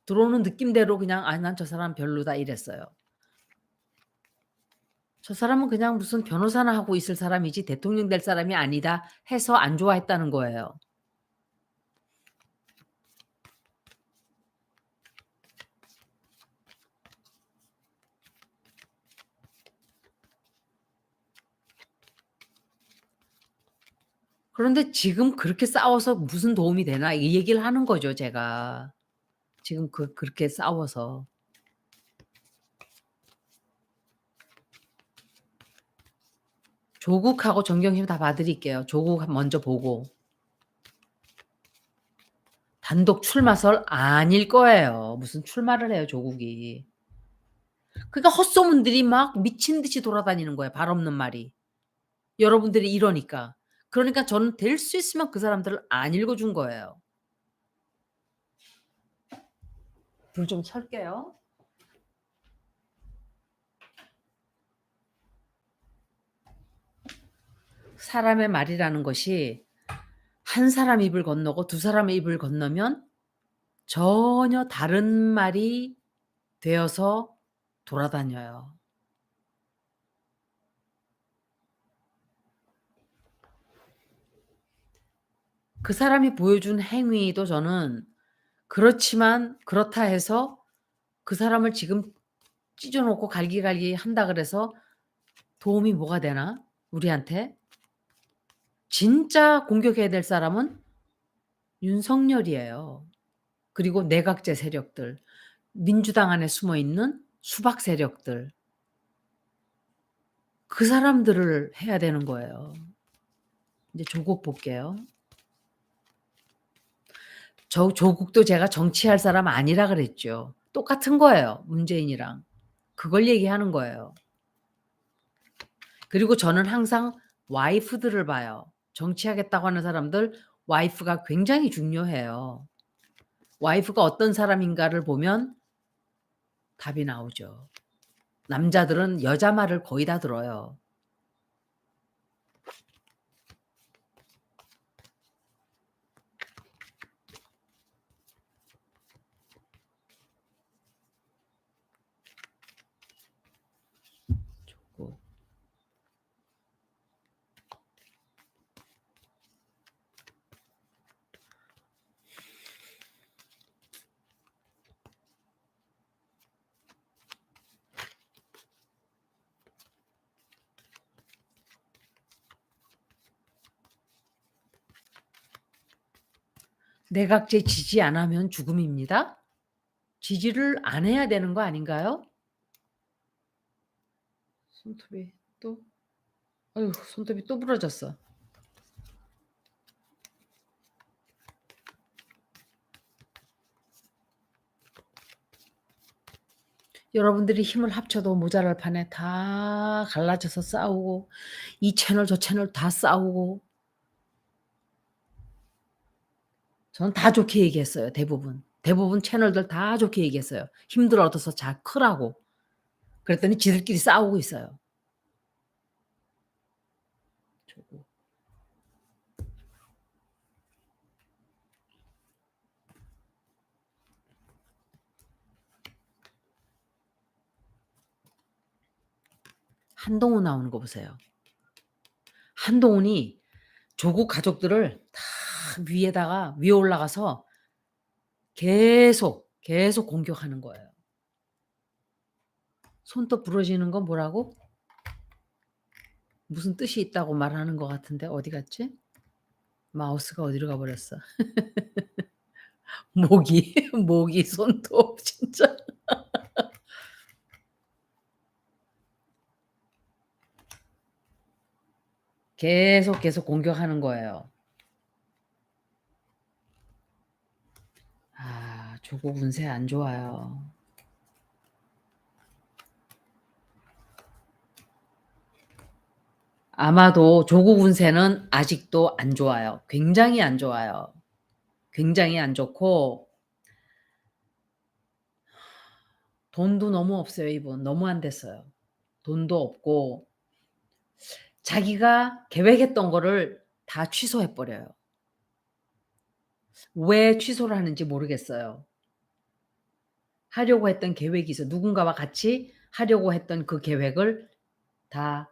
들어오는 느낌대로 그냥 '아 난 저 사람 별로다.' 이랬어요. '저 사람은 그냥 무슨 변호사나 하고 있을 사람이지 대통령 될 사람이 아니다.' 해서 안 좋아했다는 거예요. 그런데 지금 그렇게 싸워서 무슨 도움이 되나 이 얘기를 하는 거죠 제가. 지금 그렇게 싸워서. 조국하고 정경심 다 봐 드릴게요. 조국 먼저 보고. 단독 출마설 아닐 거예요. 무슨 출마를 해요 조국이. 그러니까 헛소문들이 막 미친 듯이 돌아다니는 거예요 발 없는 말이. 여러분들이 이러니까. 그러니까 저는 될 수 있으면 그 사람들을 안 읽어 준 거예요. 불 좀 켤게요. 사람의 말이라는 것이 한 사람 입을 건너고 두 사람의 입을 건너면 전혀 다른 말이 되어서 돌아다녀요. 그 사람이 보여준 행위도 저는 그렇지만 그렇다 해서 그 사람을 지금 찢어 놓고 갈기갈기 한다 그래서 도움이 뭐가 되나 우리한테? 진짜 공격해야 될 사람은 윤석열이에요. 그리고 내각제 세력들, 민주당 안에 숨어 있는 수박 세력들. 그 사람들을 해야 되는 거예요. 이제 조국 볼게요. 조국도 제가 정치할 사람 아니라 그랬죠. 똑같은 거예요, 문재인이랑. 그걸 얘기하는 거예요. 그리고 저는 항상 와이프들을 봐요. 정치하겠다고 하는 사람들 와이프가 굉장히 중요해요. 와이프가 어떤 사람인가를 보면 답이 나오죠. 남자들은 여자 말을 거의 다 들어요. 조국. 내각제 지지 안 하면 죽음입니다. 지지를 안 해야 되는 거 아닌가요? 손톱이 또 아유 손톱이 또 부러졌어. 여러분들이 힘을 합쳐도 모자랄 판에 다 갈라져서 싸우고 이 채널 저 채널 다 싸우고 저는 다 좋게 얘기했어요 대부분. 대부분 채널들 다 좋게 얘기했어요. 힘들 얻어서 잘 크라고. 그랬더니 지들끼리 싸우고 있어요. 조국. 한동훈 나오는 거 보세요. 한동훈이 조국 가족들을 다 위에 올라가서 계속 공격하는 거예요. 손톱 부러지는 건 뭐라고? 무슨 뜻이 있다고 말하는 것 같은데 어디 갔지? 마우스가 어디로 가 버렸어. 모기 손톱 진짜. 계속 공격하는 거예요. 아 조국 운세 안 좋아요. 아마도 조국 운세는 아직도 안 좋아요. 굉장히 안 좋아요. 굉장히 안 좋고 돈도 너무 없어요 이분. 너무 안 됐어요. 돈도 없고 자기가 계획했던 거를 다 취소해 버려요. 왜 취소를 하는지 모르겠어요. 하려고 했던 계획이 있어 누군가와 같이 하려고 했던 그 계획을 다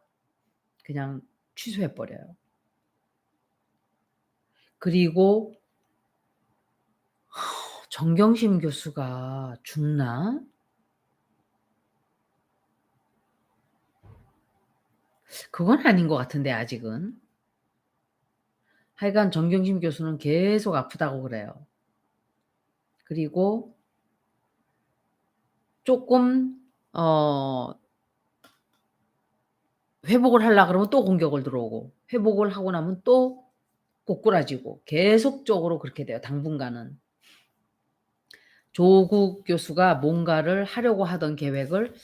그냥 취소해 버려요. 그리고 정경심 교수가 죽나? 그건 아닌 것 같은데 아직은. 하여간 정경심 교수는 계속 아프다고 그래요. 그리고 쪼끔 회복을 하려 그러면 또 공격을 들어오고 회복을 하고 나면 또 꼬꾸라지고 계속적으로 그렇게 돼요 당분간은. 조국 교수가 뭔가를 하려고 하던 계획을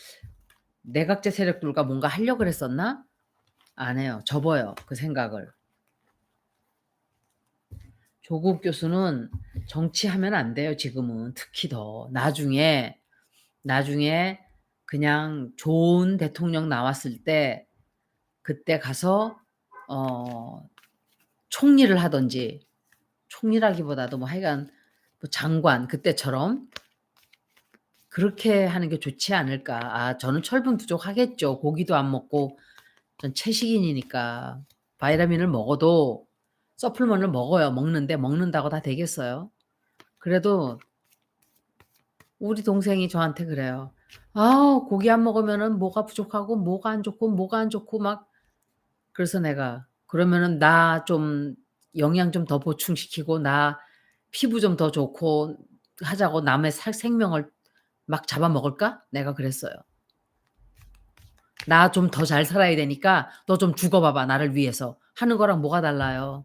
내각제 세력들과 뭔가 하려고 그랬었나? 안 해요. 접어요 그 생각을. 조국 교수는 정치하면 안 돼요 지금은. 특히 더 나중에 그냥 좋은 대통령 나왔을 때 그때 가서 총리를 하든지 총리라기보다도 뭐 하여간 뭐 장관 그때처럼 그렇게 하는 게 좋지 않을까. 아 저는 철분 부족하겠죠. 고기도 안 먹고 전 채식인이니까. 바이타민을 먹어도 서플먼트를 먹어요. 먹는데 먹는다고 다 되겠어요? 그래도 우리 동생이 저한테 그래요. "아 고기 안 먹으면은 뭐가 부족하고 뭐가 안 좋고 뭐가 안 좋고." 막 그래서 내가 "그러면은 나 좀 영양 좀 더 보충시키고 나 피부 좀 더 좋고 하자고 남의 생명을 막 잡아먹을까?" 내가 그랬어요. "나 좀 더 잘 살아야 되니까 너 좀 죽어 봐봐 나를 위해서." 하는 거랑 뭐가 달라요.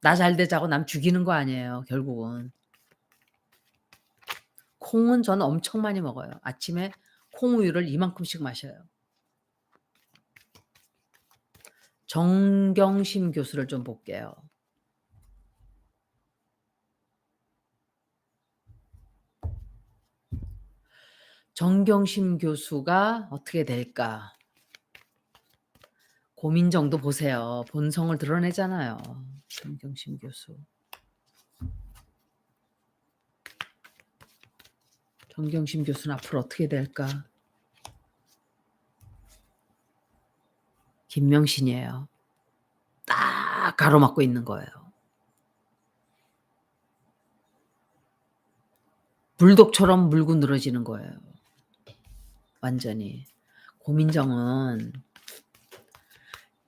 나 잘 되자고 남 죽이는 거 아니에요 결국은. 콩은 저는 엄청 많이 먹어요. 아침에 콩우유를 이만큼씩 마셔요. 정경심 교수를 좀 볼게요. 정경심 교수가 어떻게 될까? 고민정도 보세요. 본성을 드러내잖아요. 정경심 교수. 정경심 교수는 앞으로 어떻게 될까? 김명신이에요. 딱 가로막고 있는 거예요. 불독처럼 물고 늘어지는 거예요. 완전히. 고민정은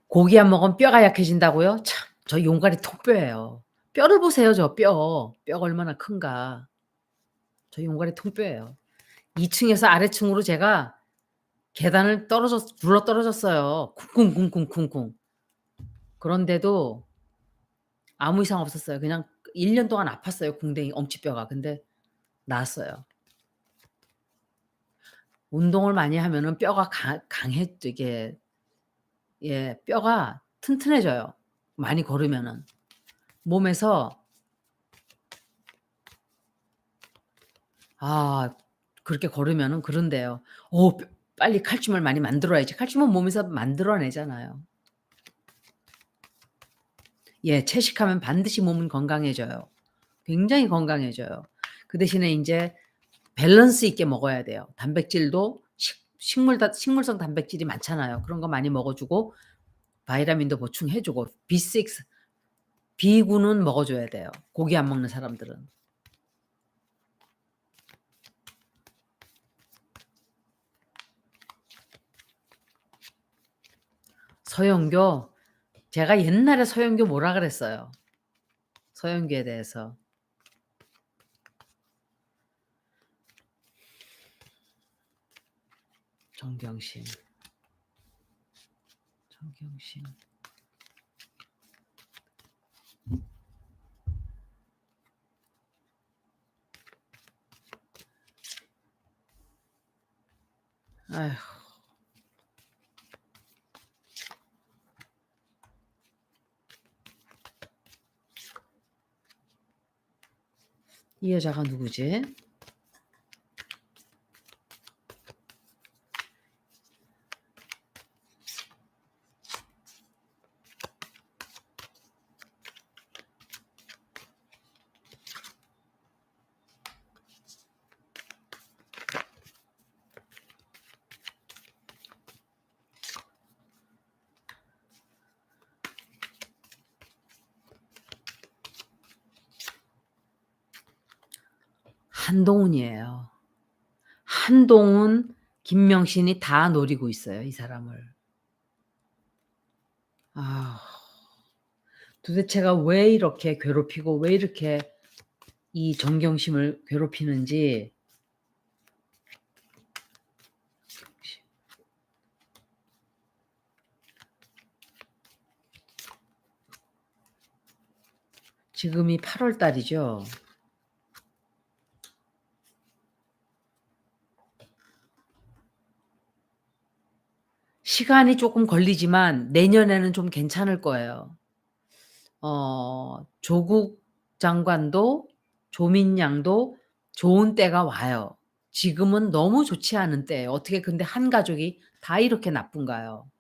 고기 안 먹으면 뼈가 약해진다고요? 참 저 용가리 통뼈예요. 뼈를 보세요 저 뼈. 뼈가 얼마나 큰가. 저 용가리 통뼈예요. 2 층에서 아래층으로 제가 계단을 굴러떨어졌어요. 쿵쿵쿵쿵쿵쿵. 그런데도 아무 이상 없었어요. 그냥 1년 동안 아팠어요 궁뎅이 엄지뼈가. 근데 나았어요. 운동을 많이 하면은 뼈가 강해 이게 예 뼈가 튼튼해져요 많이 걸으면은. 몸에서 아 그렇게 걸으면은 그런대요. 빨리 칼슘을 많이 만들어야지. 칼슘은 몸에서 만들어내잖아요. 예 채식하면 반드시 몸은 건강해져요. 굉장히 건강해져요. 그 대신에 인제 밸런스 있게 먹어야 돼요. 단백질도 식물성 단백질이 많잖아요. 그런 거 많이 먹어 주고 바이타민도 보충해 주고 B6 B군은 먹어 줘야 돼요, 고기 안 먹는 사람들은. 서영교 제가 옛날에 서영교 뭐라 그랬어요. 서영교에 대해서. 정경심, 정경심. 아휴. 이 여자가 누구지? 한동훈이에요. 한동훈, 김명신이 다 노리고 있어요, 이 사람을. 아. 도대체가 왜 이렇게 괴롭히고 왜 이렇게 이 정경심을 괴롭히는지 지금이 8월 달이죠. 시간이 쪼끔 걸리지만 내년에는 좀 괜찮을 거예요. 조국 장관도 조민양도 좋은 때가 와요. 지금은 너무 좋지 않은 때예요. 어떻게 근데 한 가족이 다 이렇게 나쁜가요?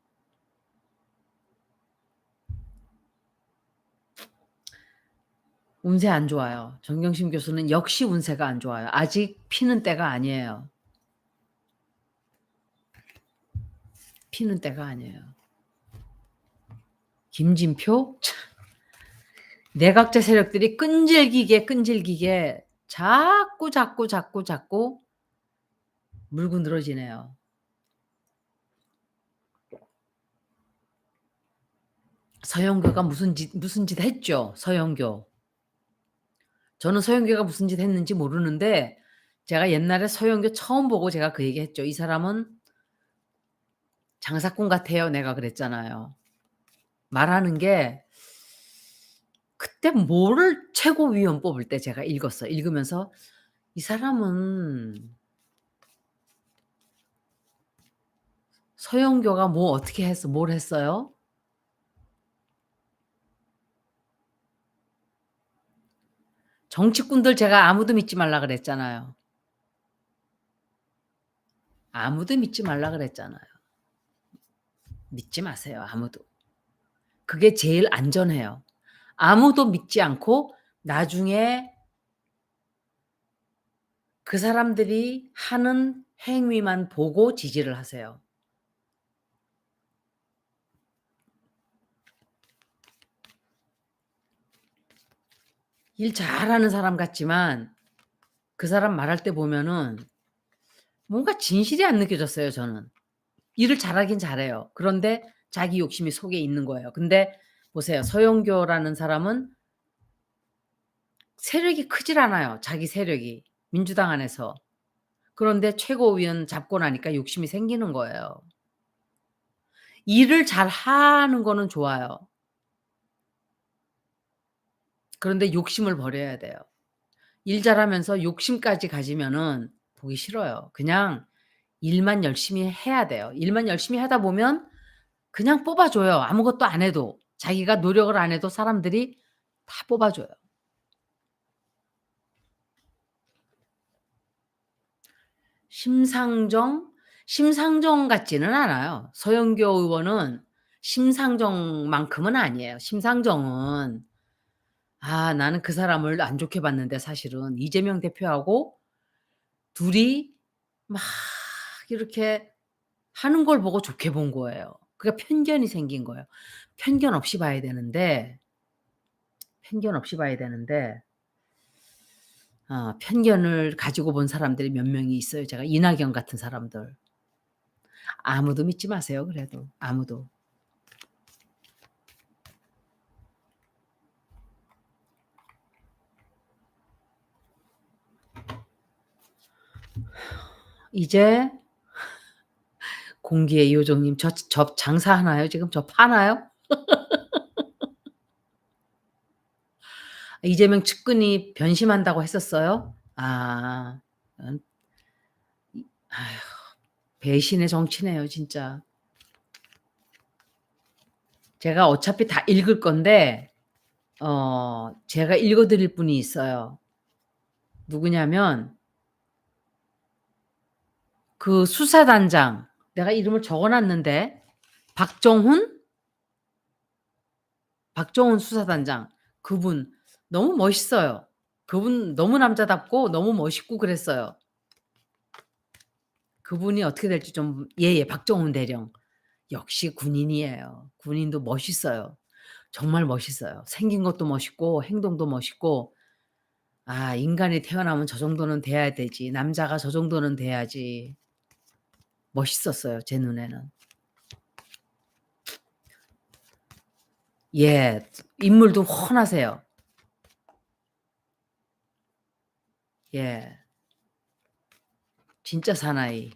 운세 안 좋아요. 정경심 교수는 역시 운세가 안 좋아요. 아직 피는 때가 아니에요. 피는 때가 아니에요. 김진표? 참 내각제 세력들이 끈질기게 자꾸 물고 늘어지네요. 서영교가 무슨 짓 했죠, 서영교. 저는 서영교가 무슨 짓 했는지 모르는데 제가 옛날에 서영교 처음 보고 제가 그 얘기했죠. "이 사람은 장사꾼 같아요." 내가 그랬잖아요. 말하는 게 그때 뭐를 최고위원 뽑을 때 제가 읽었어요. 읽으면서 '이 사람은 서영교가 뭐 어떻게 했어 뭘 했어요?' 정치꾼들 제가 아무도 믿지 말라 그랬잖아요. 아무도 믿지 말라 그랬잖아요. 믿지 마세요 아무도. 그게 제일 안전해요. 아무도 믿지 않고 나중에 그 사람들이 하는 행위만 보고 지지를 하세요. 일 잘하는 사람 같지만 그 사람 말할 때 보면은 뭔가 진실이 안 느껴졌어요 저는. 일을 잘하긴 잘해요. 그런데 자기 욕심이 속에 있는 거예요. 근데 보세요. 서영교라는 사람은 세력이 크질 않아요, 자기 세력이 민주당 안에서. 그런데 최고위원 잡고 나니까 욕심이 생기는 거예요. 일을 잘하는 거는 좋아요. 그런데 욕심을 버려야 돼요. 일 잘하면서 욕심까지 가지면은 보기 싫어요. 그냥 일만 열심히 해야 돼요. 일만 열심히 하다 보면 그냥 뽑아 줘요, 아무것도 안 해도. 자기가 노력을 안 해도 사람들이 다 뽑아 줘요. 심상정? 심상정 같지는 않아요. 서영교 의원은 심상정만큼은 아니에요. 심상정은 나는 그 사람을 안 좋게 봤는데 사실은 이재명 대표하고 둘이 막 이렇게 하는 걸 보고 좋게 본 거예요. 그러니까 편견이 생긴 거예요. 편견 없이 봐야 되는데 편견 없이 봐야 되는데 편견을 가지고 본 사람들이 몇 명이 있어요. 제가 이낙연 같은 사람들. 아무도 믿지 마세요 그래도. 아무도. 이제 공기의 요정님 저 장사하나요 지금? 저 파나요? 이재명 측근이 변심한다고 했었어요? 아. 음 이 아휴 배신의 정치네요 진짜. 제가 어차피 다 읽을 건데 제가 읽어 드릴 분이 있어요. 누구냐면 그 수사단장 내가 이름을 적어 놨는데 박정훈? 박정훈 수사단장. 그분 너무 멋있어요. 그분 너무 남자답고 너무 멋있고 그랬어요. 그분이 어떻게 될지 좀 예예. 박정훈 대령. 역시 군인이에요. 군인도 멋있어요. 정말 멋있어요. 생긴 것도 멋있고 행동도 멋있고 인간이 태어나면 저 정도는 돼야 되지. 남자가 저 정도는 돼야지. 멋있었어요 제 눈에는. 예. 인물도 훤하세요. 예. 진짜 사나이.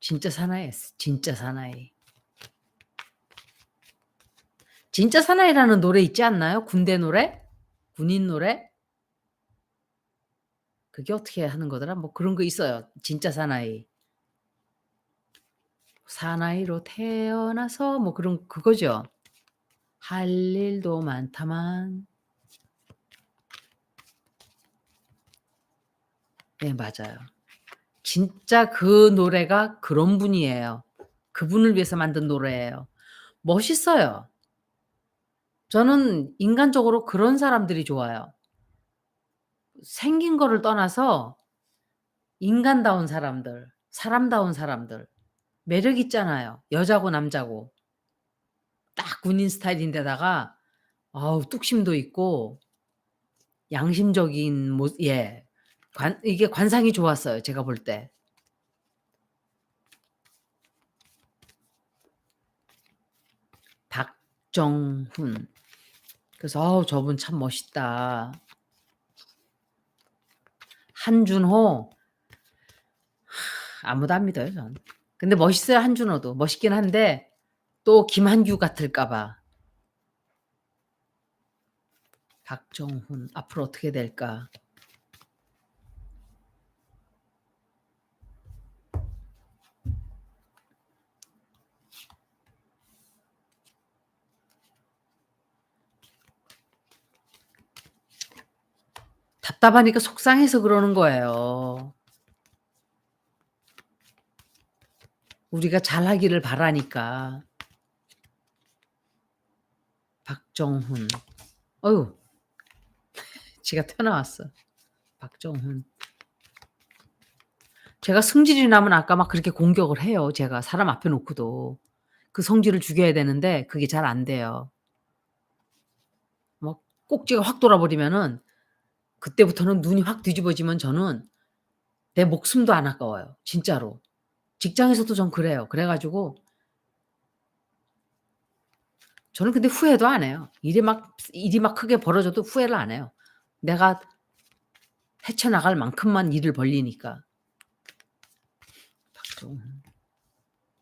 진짜 사나이였어. 진짜 사나이. 진짜 사나이라는 노래 있지 않나요? 군대 노래? 군인 노래? 그게 어떻게 하는 거더라? 뭐 그런 거 있어요. 진짜 사나이. 사나이로 태어나서 뭐 그런 그거죠. 할 일도 많다만 네 맞아요. 진짜 그 노래가 그런 분이에요. 그분을 위해서 만든 노래예요. 멋있어요. 저는 인간적으로 그런 사람들이 좋아요. 생긴 거를 떠나서 인간다운 사람들, 사람다운 사람들. 매력 있잖아요. 여자고 남자고. 딱 군인 스타일인데다가 아우 뚝심도 있고 양심적인 모 예. 이게 관상이 좋았어요 제가 볼 때. 박정훈. 그래서 '어우 저분 참 멋있다.' 한준호 아무도 안 믿어요 전. 근데 멋있어요 한준호도. 멋있긴 한데 또 김한규 같을까 봐. 박정훈 앞으로 어떻게 될까? 답답하니까 속상해서 그러는 거예요. 우리가 잘하기를 바라니까. 박정훈. 어유 지가 튀어나왔어. 박정훈. 제가 승질이 나면 아까 막 그렇게 공격을 해요 제가 사람 앞에 놓고도. 그 성질을 죽여야 되는데 그게 잘 안 돼요. 뭐 꼭지가 확 돌아 버리면은 그때부터는 눈이 확 뒤집어지면 저는 내 목숨도 안 아까워요 진짜로. 직장에서도 전 그래요. 그래 가지고 저는 근데 후회도 안 해요. 일이 막 크게 벌어져도 후회를 안 해요. 내가 헤쳐나갈 만큼만 일을 벌리니까. 박정훈,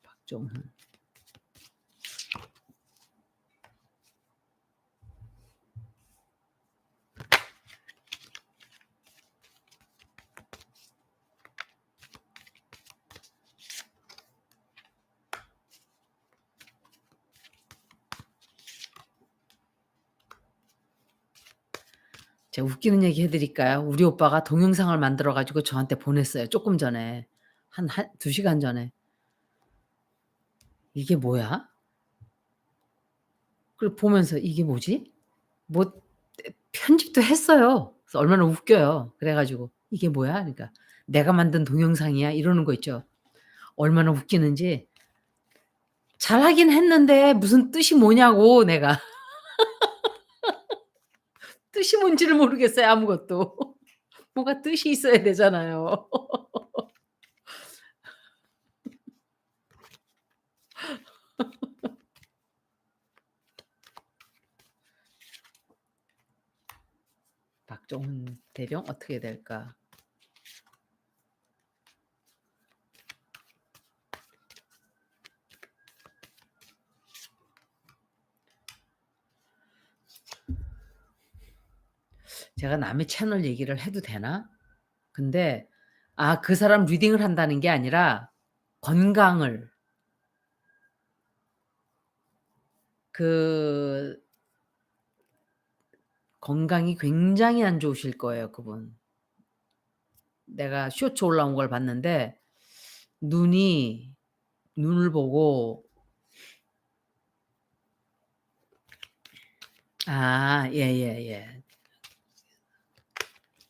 박정훈. 제가 웃기는 얘기 해 드릴까요? 우리 오빠가 동영상을 만들어 가지고 저한테 보냈어요 쪼끔 전에. 한 2 시간 전에. "이게 뭐야?" 그걸 보면서 '이게 뭐지?' 뭐 편집도 했어요. 그래서 얼마나 웃겨요. 그래 가지고 "이게 뭐야?" 그러니까 "내가 만든 동영상이야." 이러는 거 있죠. 얼마나 웃기는지. 잘하긴 했는데 무슨 뜻이 뭐냐고 내가. 뜻이 뭔지를 모르겠어요 아무것도. 뭐가 뜻이 있어야 되잖아요. 박정훈 대령 어떻게 될까? 제가 남의 채널 얘기를 해도 되나? 근데 그 사람 리딩을 한다는 게 아니라 건강을 그 건강이 굉장히 안 좋으실 거예요 그분. 내가 쇼츠 올라온 걸 봤는데 눈이 눈을 보고 예예예.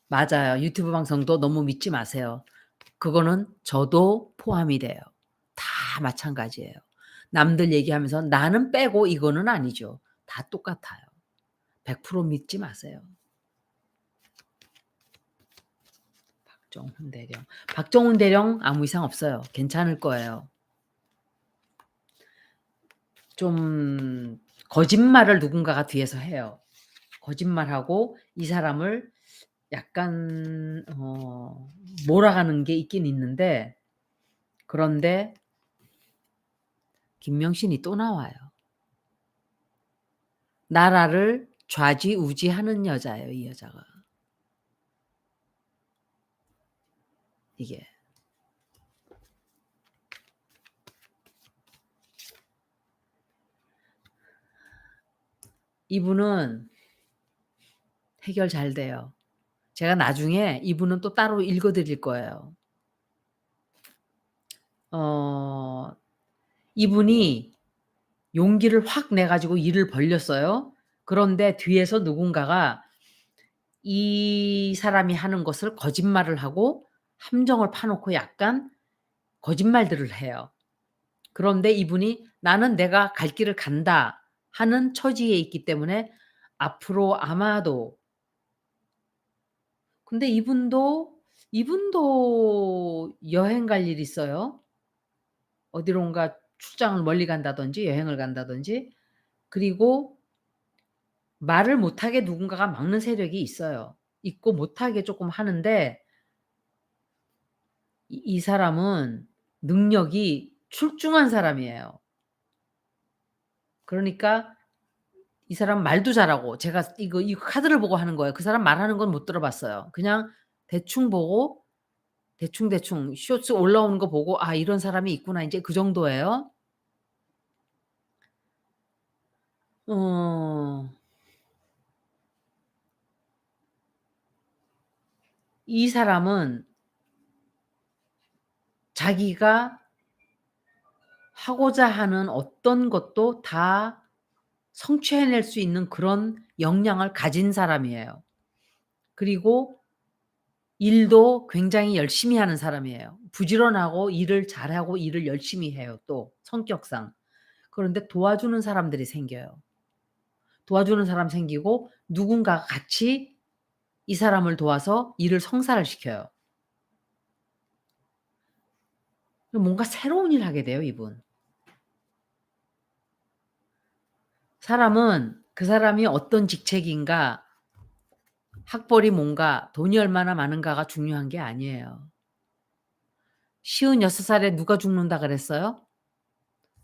맞아요. 유튜브 방송도 너무 믿지 마세요. 그거는 저도 포함이 돼요. 다 마찬가지예요. 남들 얘기하면서 나는 빼고 이거는 아니죠. 다 똑같아요. 100% 믿지 마세요. 박정훈 대령. 박정훈 대령 아무 이상 없어요. 괜찮을 거예요. 좀 거짓말을 누군가가 뒤에서 해요. 거짓말하고 이 사람을 약간 몰아가는 게 있긴 있는데 그런데 김명신이 또 나와요. 나라를 좌지우지하는 여자예요 이 여자가. 이게. 이분은 해결 잘 돼요. 제가 나중에 이분은 또 따로 읽어 드릴 거예요. 어 이분이 용기를 확 내 가지고 일을 벌렸어요. 그런데 뒤에서 누군가가 이 사람이 하는 것을 거짓말을 하고 함정을 파 놓고 약간 거짓말들을 해요. 그런데 이분이 '나는 내가 갈 길을 간다.' 하는 처지에 있기 때문에 앞으로 아마도 근데 이분도 여행 갈 일이 있어요. 어디론가 출장을 멀리 간다든지 여행을 간다든지. 그리고 말을 못하게 누군가가 막는 세력이 있어요. 있고 못하게 쪼끔 하는데 이 사람은 능력이 출중한 사람이에요. 그러니까 이 사람 말도 잘하고 제가 이거 카드를 보고 하는 거예요. 그 사람 말하는 건 못 들어봤어요. 그냥 대충 보고 대충 쇼츠 올라오는 거 보고 '아 이런 사람이 있구나.' 인제 그 정도예요. 어 이 사람은 자기가 하고자 하는 어떤 것도 다 성취해낼 수 있는 그런 역량을 가진 사람이에요. 그리고 일도 굉장히 열심히 하는 사람이에요. 부지런하고 일을 잘하고 일을 열심히 해요 또 성격상. 그런데 도와주는 사람들이 생겨요. 도와주는 사람 생기고 누군가가 같이 이 사람을 도와서 일을 성사를 시켜요. 그럼 뭔가 새로운 일을 하게 돼요 이분. 사람은 그 사람이 어떤 직책인가 학벌이 뭔가 돈이 얼마나 많은가가 중요한 게 아니에요. 56 살에 누가 죽는다 그랬어요?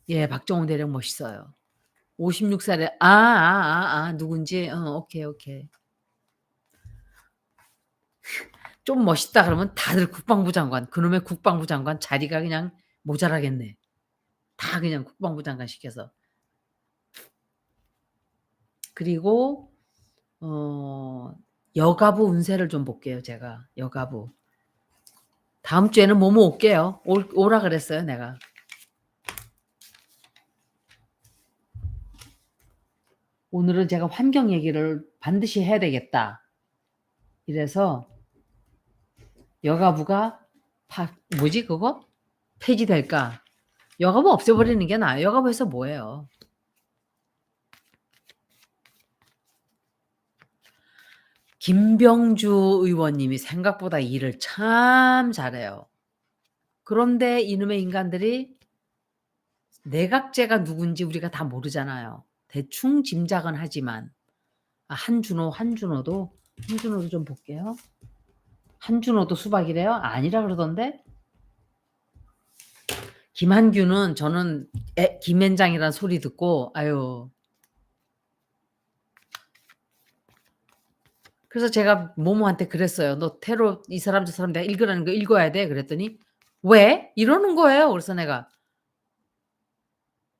예 박정훈 대령 멋있어요. 56 살에 누군지 오케이, 오케이. 좀 멋있다 그러면 다들 국방부 장관 그놈의 국방부 장관 자리가 그냥 모자라겠네. 다 그냥 국방부 장관 시켜서. 그리고 여가부 운세를 좀 볼게요 제가 여가부. 다음 주에는 뭐뭐 올게요. 오라 그랬어요 내가. 오늘은 제가 환경 얘기를 반드시 해야 되겠다. 이래서 여가부가 뭐지 그거? 폐지될까? 여가부 없애버리는 게 나아요. 여가부에서 뭐 해요? 김병주 의원님이 생각보다 일을 참 잘해요. 그런데 이놈의 인간들이 내각제가 누군지 우리가 다 모르잖아요. 대충 짐작은 하지만 한준호도 좀 볼게요. 한준호도 수박이래요? 아니라 그러던데? 김한규는 저는 김앤장이라는 소리 듣고 아유. 그래서 제가 모모한테 그랬어요. "너 테러 이 사람 저 사람 내가 읽으라는 거 읽어야 돼." 그랬더니 "왜?" 이러는 거예요. 그래서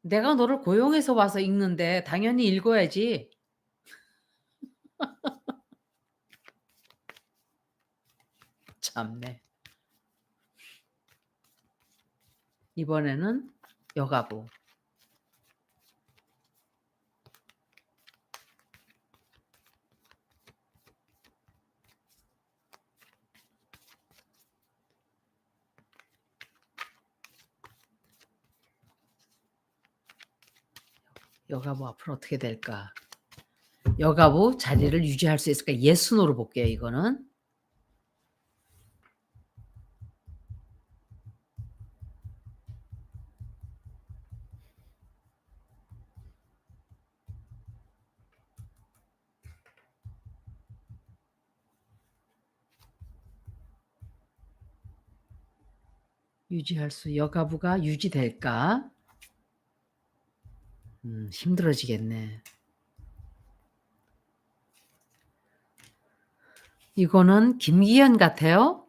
"내가 너를 고용해서 와서 읽는데 당연히 읽어야지." 참네. 이번에는 여가부. 여가부 앞으로 어떻게 될까? 여가부 자리를 유지할 수 있을까? yes, no로 볼게요 이거는. 여가부가 유지될까? 힘들어지겠네. 이거는 김기현 같아요.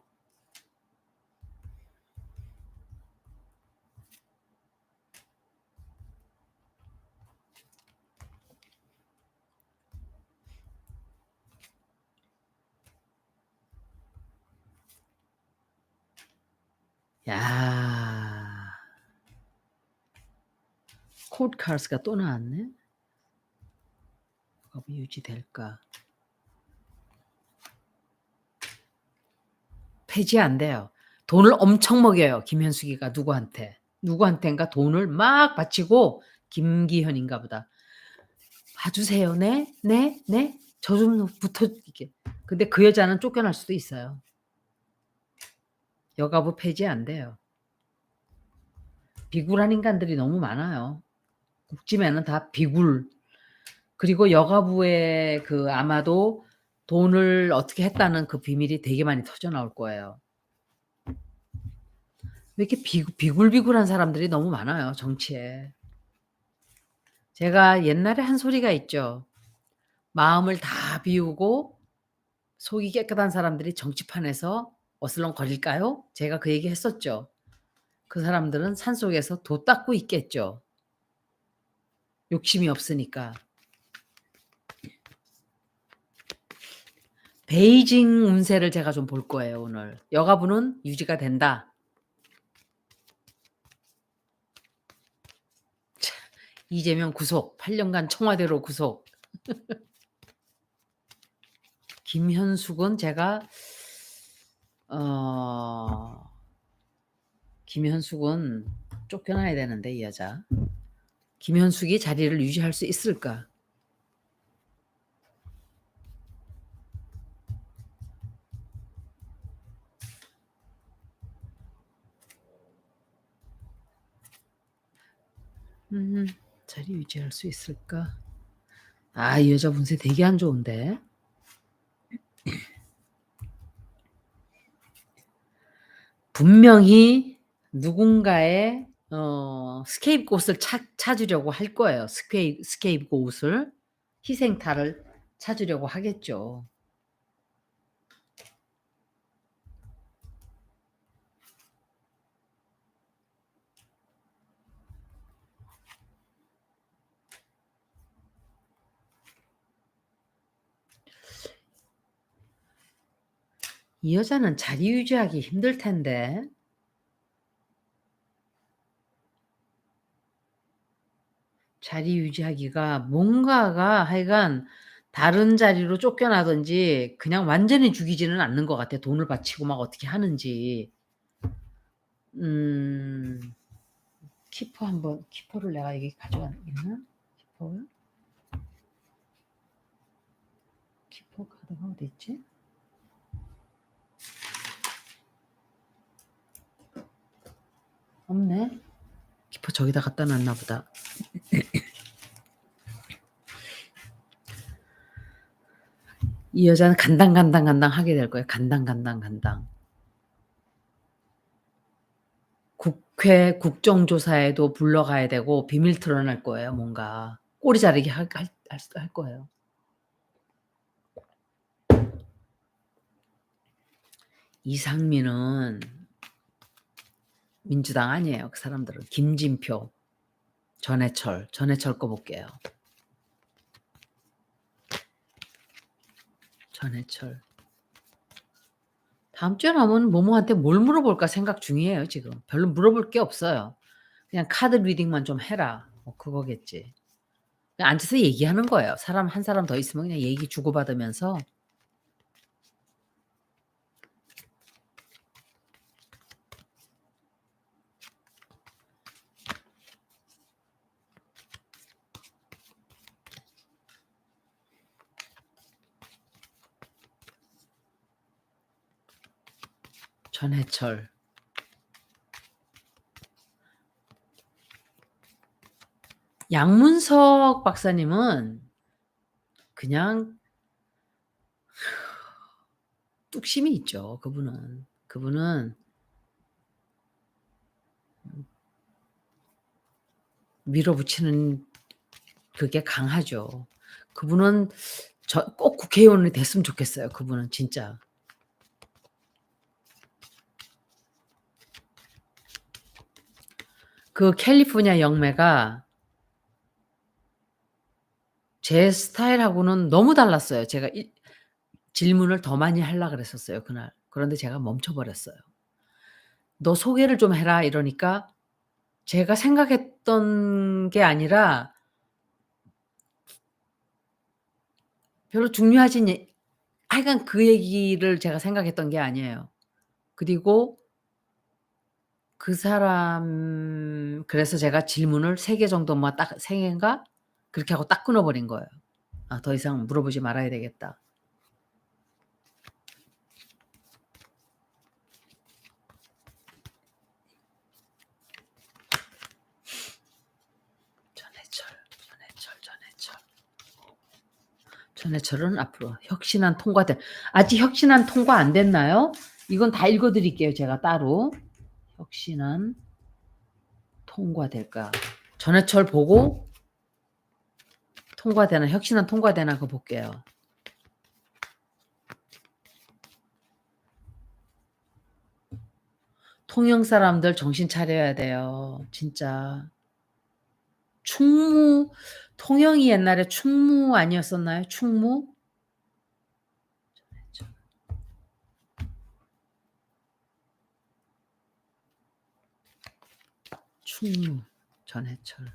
야. 코드 카스가 또 나왔네. 여가부 유지될까? 폐지 안 돼요. 돈을 엄청 먹여요 김현숙이가 누구한테. 누구한텐가 돈을 막 바치고 김기현인가 보다. "봐주세요. 네. 네. 네. 저 좀 붙어." 이게. 근데 그 여자는 쫓겨날 수도 있어요. 여가부 폐지 안 돼요. 비굴한 인간들이 너무 많아요. 국짐에는 다 비굴. 그리고 여가부에 그 아마도 돈을 어떻게 했다는 그 비밀이 되게 많이 터져 나올 거예요. 왜 이렇게 비굴비굴한 사람들이 너무 많아요, 정치에. 제가 옛날에 한 소리가 있죠. 마음을 다 비우고 속이 깨끗한 사람들이 정치판에서 어슬렁거릴까요? 제가 그 얘기 했었죠. 그 사람들은 산속에서 도 닦고 있겠죠. 욕심이 없으니까. 베이징 운세를 제가 좀 볼 거예요, 오늘. 여가부는 유지가 된다. 이재명 구속, 8년간 청와대로 구속. 김현숙은 제가 김현숙은 쫓겨나야 되는데 이 여자. 김현숙이 자리를 유지할 수 있을까? 자리 유지할 수 있을까? 아, 이 여자 운세 되게 안 좋은데. 분명히 누군가의 스케이프곶을 찾으려고 할 거예요. 스케이프곶을. 희생타를 찾으려고 하겠죠. 이 여자는 자리 유지하기 힘들 텐데. 자리 유지하기가 뭔가가 하여간 다른 자리로 쫓겨나든지 그냥 완전히 죽이지는 않는 것 같아. 돈을 바치고 막 어떻게 하는지. 키퍼를 내가 여기 가져가있나? 키퍼 카드가 어디 있지? 없네. 키퍼 저기다 갖다 놨나 보다. 이 여자는 간당 하게 될 거예요. 간당. 국회 국정조사에도 불러가야 되고 비밀 드러날 거예요, 뭔가. 꼬리 자르기 할 거예요. 이상민은 민주당 아니에요, 그 사람들은. 김진표, 전해철 거 볼게요. 전해철. 다음 주에 나오면 모모한테 뭘 물어볼까 생각 중이에요, 지금. 별로 물어볼 게 없어요. 그냥 카드 리딩만 좀 해라. 뭐 그거겠지. 그냥 앉아서 얘기하는 거예요. 사람 한 사람 더 있으면 그냥 얘기 주고받으면서. 전해철. 양문석 박사님은 그냥 뚝심이 있죠, 그분은. 그분은 밀어붙이는 그게 강하죠. 그분은 꼭 국회의원이 됐으면 좋겠어요, 그분은 진짜. 그 캘리포니아 영매가 제 스타일하고는 너무 달랐어요. 제가 질문을 더 많이 하려고 그랬었어요, 그날. 그런데 제가 멈춰 버렸어요. "너 소개를 좀 해라." 이러니까 제가 생각했던 게 아니라 별로 중요하진 하여간 그 얘기를 제가 생각했던 게 아니에요. 그리고 그 사람 그래서 제가 질문을 3개 정도만 딱 3 개인가 그렇게 하고 딱 끊어 버린 거예요. 더 이상 물어보지 말아야 되겠다. 전해철은 앞으로 혁신안 통과돼. 아직 혁신안 통과 안 됐나요? 이건 다 읽어 드릴게요, 제가 따로. 혁신안 통과될까? 전해철 보고 통과되나, 혁신안 통과되나 그거 볼게요. 통영 사람들 정신 차려야 돼요. 진짜. 충무, 통영이 옛날에 충무 아니었었나요? 충무? 충무, 전해철.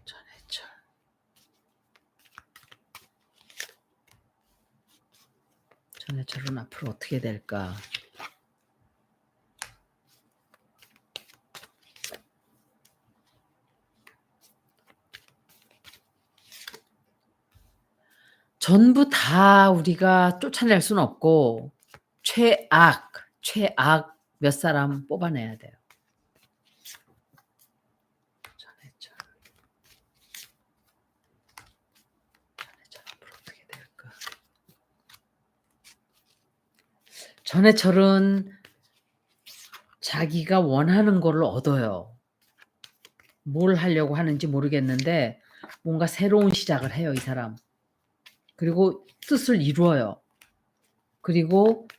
전해철. 전해철은 앞으로 어떻게 될까? 전부 다 우리가 쫓아낼 수는 없고 최악 몇 사람 뽑아내야 돼요. 전해철 앞으로 어떻게 될까? 전해철은 자기가 원하는 거를 얻어요. 뭘 하려고 하는지 모르겠는데 뭔가 새로운 시작을 해요, 이 사람. 그리고 뜻을 이루어요. 그리고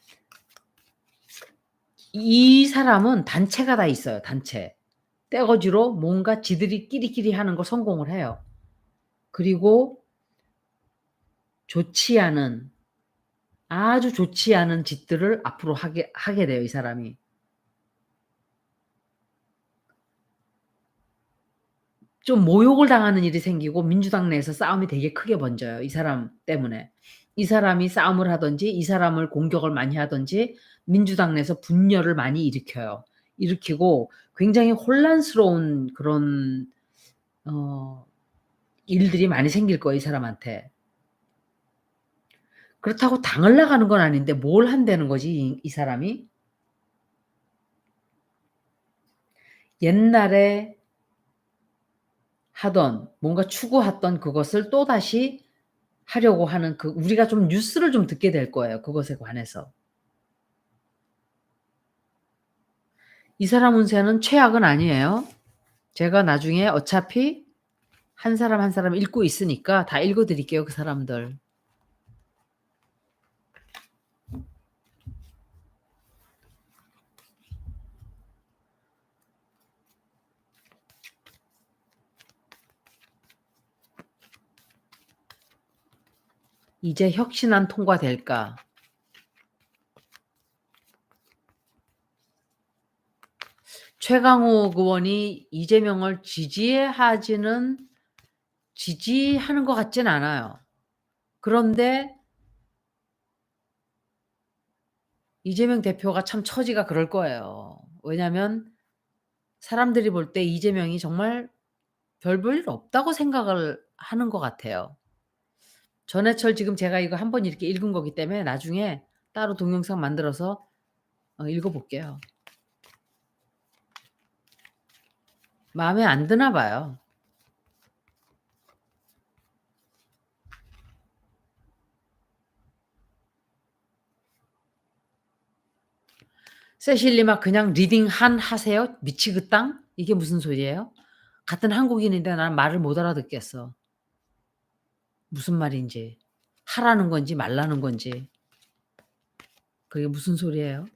이 사람은 단체가 다 있어요, 단체. 떼거지로 뭔가 지들이 끼리끼리 하는 거 성공을 해요. 그리고 아주 좋지 않은 짓들을 앞으로 하게 돼요, 이 사람이. 좀 모욕을 당하는 일이 생기고 민주당 내에서 싸움이 되게 크게 번져요, 이 사람 때문에. 이 사람이 싸움을 하든지 이 사람을 공격을 많이 하든지 민주당 내에서 분열을 많이 일으키고 굉장히 혼란스러운 그런 일들이 많이 생길 거예요, 이 사람한테. 그렇다고 당을 나가는 건 아닌데 뭘 한다는 거지, 이 사람이? 옛날에 하던 뭔가 추구했던 그것을 또다시 하려고 하는 우리가 좀 뉴스를 좀 듣게 될 거예요, 그것에 관해서. 이 사람 운세는 최악은 아니에요. 제가 나중에 어차피 한 사람 한 사람 읽고 있으니까 다 읽어 드릴게요, 그 사람들. 이제 혁신안 통과될까? 최강욱 의원이 이재명을 지지하는 것 같진 않아요. 그런데 이재명 대표가 참 처지가 그럴 거예요. 왜냐하면 사람들이 볼 때 이재명이 정말 별 볼 일 없다고 생각을 하는 것 같아요. 전해철 지금 제가 이거 한번 이렇게 읽은 거기 때문에 나중에 따로 동영상 만들어서 읽어 볼게요. 마음에 안 드나 봐요. 세실리마 그냥 리딩 하세요? 미치그땅? 이게 무슨 소리예요? 같은 한국인인데 난 말을 못 알아듣겠어. 무슨 말인지. 하라는 건지 말라는 건지. 그게 무슨 소리예요?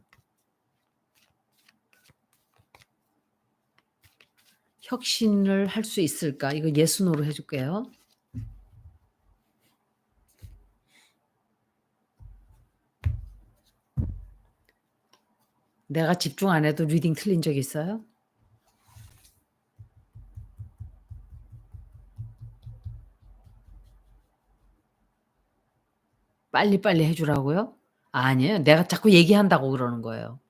혁신을 할 수 있을까? 이거 yes, no로 해 줄게요. 내가 집중 안 해도 리딩 틀린 적 있어요? 빨리빨리 해 주라고요? 아니에요. 내가 자꾸 얘기한다고 그러는 거예요.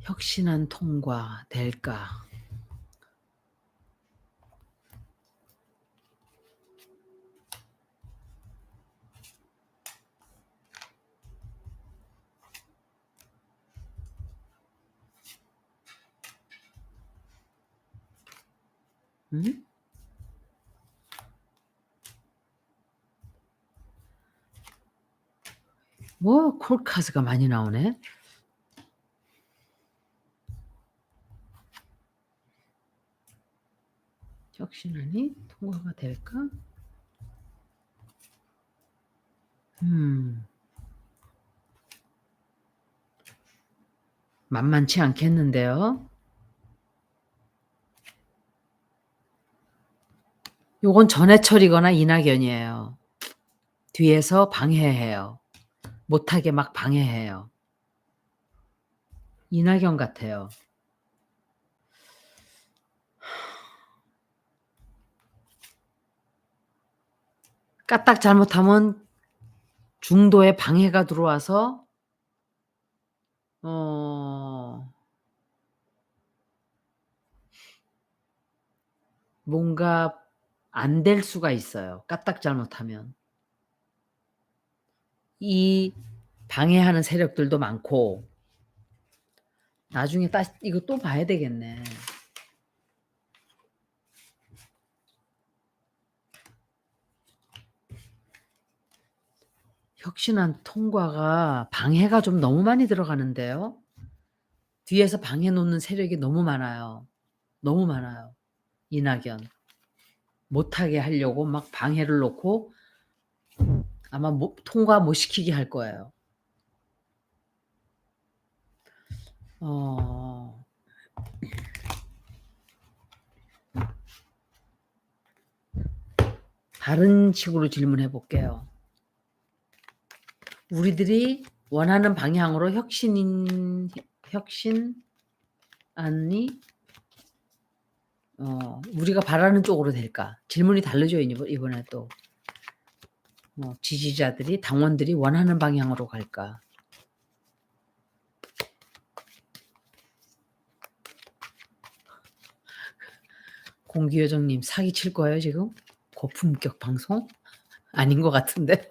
혁신한 통과 될까? 응? 뭐 콜카스가 많이 나오네. 혁신안이 통과가 될까? 음. 만만치 않겠는데요. 요건 전해철이거나 이낙연이에요. 뒤에서 방해해요. 못하게 막 방해해요. 이낙연 같아요. 까딱 잘못하면 중도에 방해가 들어와서 어 뭔가 안 될 수가 있어요, 까딱 잘못하면. 이 방해하는 세력들도 많고 나중에 이거 또 봐야 되겠네. 혁신안 통과가 방해가 좀 너무 많이 들어가는데요. 뒤에서 방해 놓는 세력이 너무 많아요. 너무 많아요. 이낙연. 못하게 하려고 막 방해를 놓고 아마 통과 못 시키게 할 거예요. 어. 다른 식으로 질문해 볼게요. 우리들이 원하는 방향으로 혁신안이 우리가 바라는 쪽으로 될까? 질문이 다르죠, 이번에 또. 지지자들이, 당원들이 원하는 방향으로 갈까? 공기요정님 사기 칠 거예요, 지금? 고품격 방송? 아닌 것 같은데.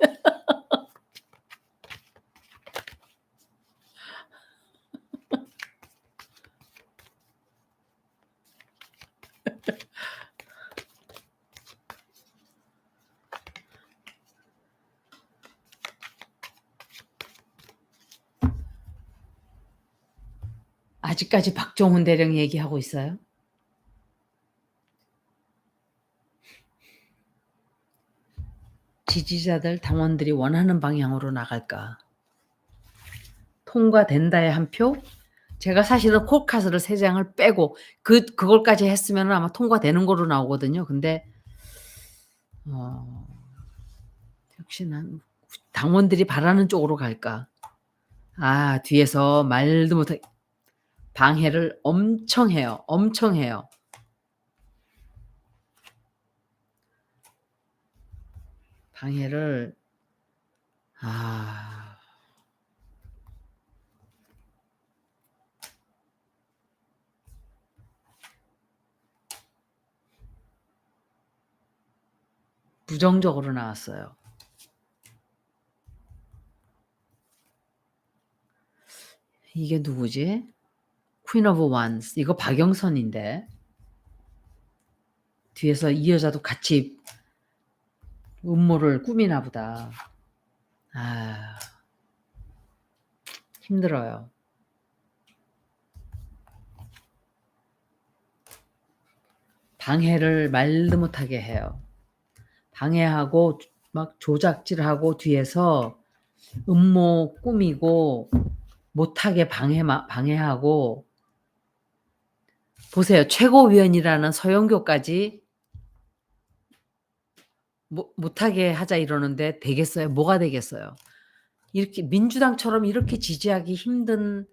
아직까지 박정훈 대령 얘기하고 있어요? 지지자들, 당원들이 원하는 방향으로 나갈까? 통과된다에 한 표? 제가 사실은 콜카스를 3 장을 빼고 그걸까지 했으면은 아마 통과되는 거로 나오거든요. 근데 혁신안 당원들이 바라는 쪽으로 갈까? 뒤에서 말도 못하게 방해를 엄청 해요. 엄청 해요. 방해를 부정적으로 나왔어요. 이게 누구지? 퀸 오브 원스. 이거 박영선인데. 뒤에서 이 여자도 같이 음모를 꾸미나 보다. 힘들어요. 방해를 말도 못하게 해요. 방해하고 막 조작질하고 뒤에서 음모 꾸미고 못하게 방해하고 보세요. 최고위원이라는 서영교까지 못하게 하자 이러는데 되겠어요? 뭐가 되겠어요? 이렇게 민주당처럼 이렇게 지지하기 힘든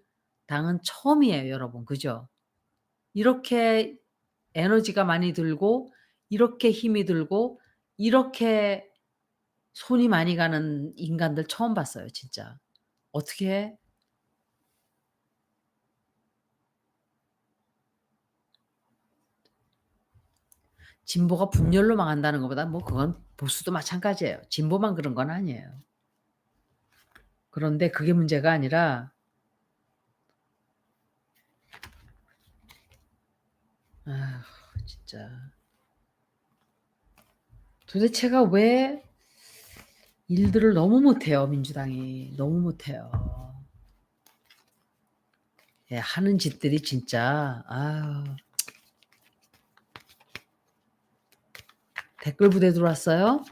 당은 처음이에요, 여러분. 그죠? 이렇게 에너지가 많이 들고 이렇게 힘이 들고 이렇게 손이 많이 가는 인간들 처음 봤어요 진짜. 어떻게 해? 진보가 분열로 망한다는 것보다 뭐 그건 보수도 마찬가지예요. 진보만 그런 건 아니에요. 그런데 그게 문제가 아니라 아휴 진짜 도대체가 왜 일들을 너무 못해요 민주당이. 너무 못해요. 예 하는 짓들이 진짜 아유. 댓글 부대 들어왔어요?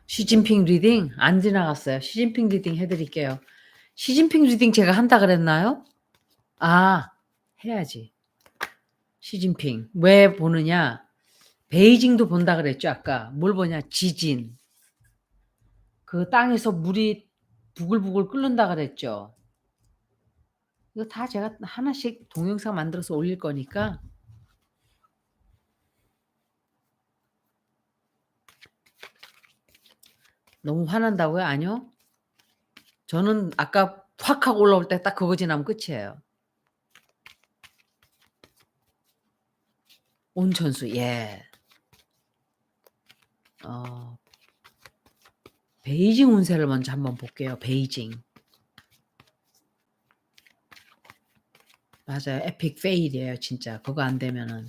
시진핑 리딩 안 지나갔어요. 시진핑 리딩 해 드릴게요. 시진핑 리딩 제가 한다 그랬나요? 아 해야지. 시진핑 왜 보느냐. 베이징도 본다 그랬죠 아까. 뭘 보냐 지진. 그 땅에서 물이 부글부글 끓는다 그랬죠. 이거 다 제가 하나씩 동영상 만들어서 올릴 거니까 너무 화난다고요? 아니요. 저는 아까 확 하고 올라올 때 딱 그거 지나면 끝이에요. 온천수 예. 베이징 운세를 먼저 한번 볼게요. 베이징. 맞아요. 에픽 페일이에요 진짜. 그거 안 되면은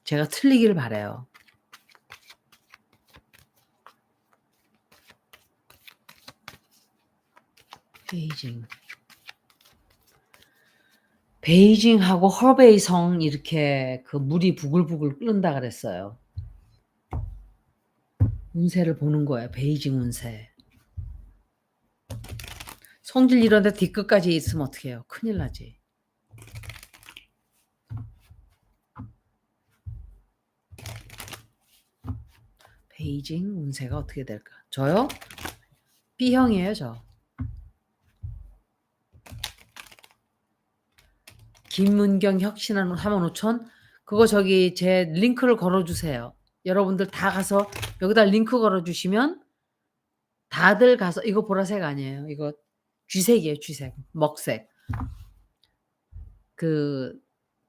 제가 틀리기를 바라요. 베이징. 베이징하고 허베이성 이렇게 그 물이 부글부글 끓는다 그랬어요. 운세를 보는 거예요. 베이징 운세. 성질 이런 데 뒤끝까지 있으면 어떡해요. 큰일 나지. 베이징 운세가 어떻게 될까? 저요? B형이에요 저. 김문경 혁신한 45,000 그거 저기 제 링크를 걸어 주세요. 여러분들 다 가서 여기다 링크 걸어 주시면 다들 가서 이거 보라색 아니에요. 이거 쥐색이에요 쥐색. 먹색. 그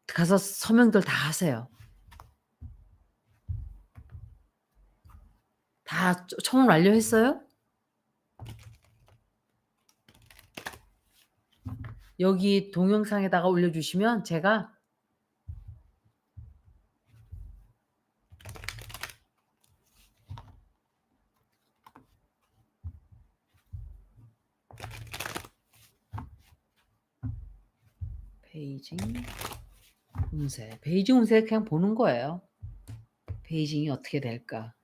가서 서명들 다 하세요. 다 청원 완료했어요? 여기 동영상에다가 올려주시면 제가 베이징 운세. 베이징 운세 그냥 보는 거예요. 베이징이 어떻게 될까?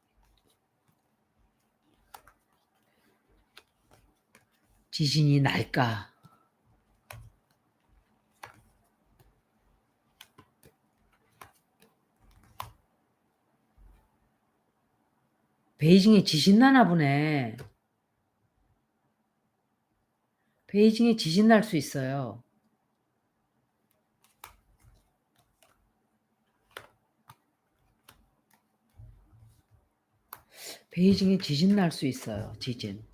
지진이 날까? 베이징에 지진 나나 보네. 베이징에 지진 날 수 있어요. 베이징에 지진 날 수 있어요. 지진.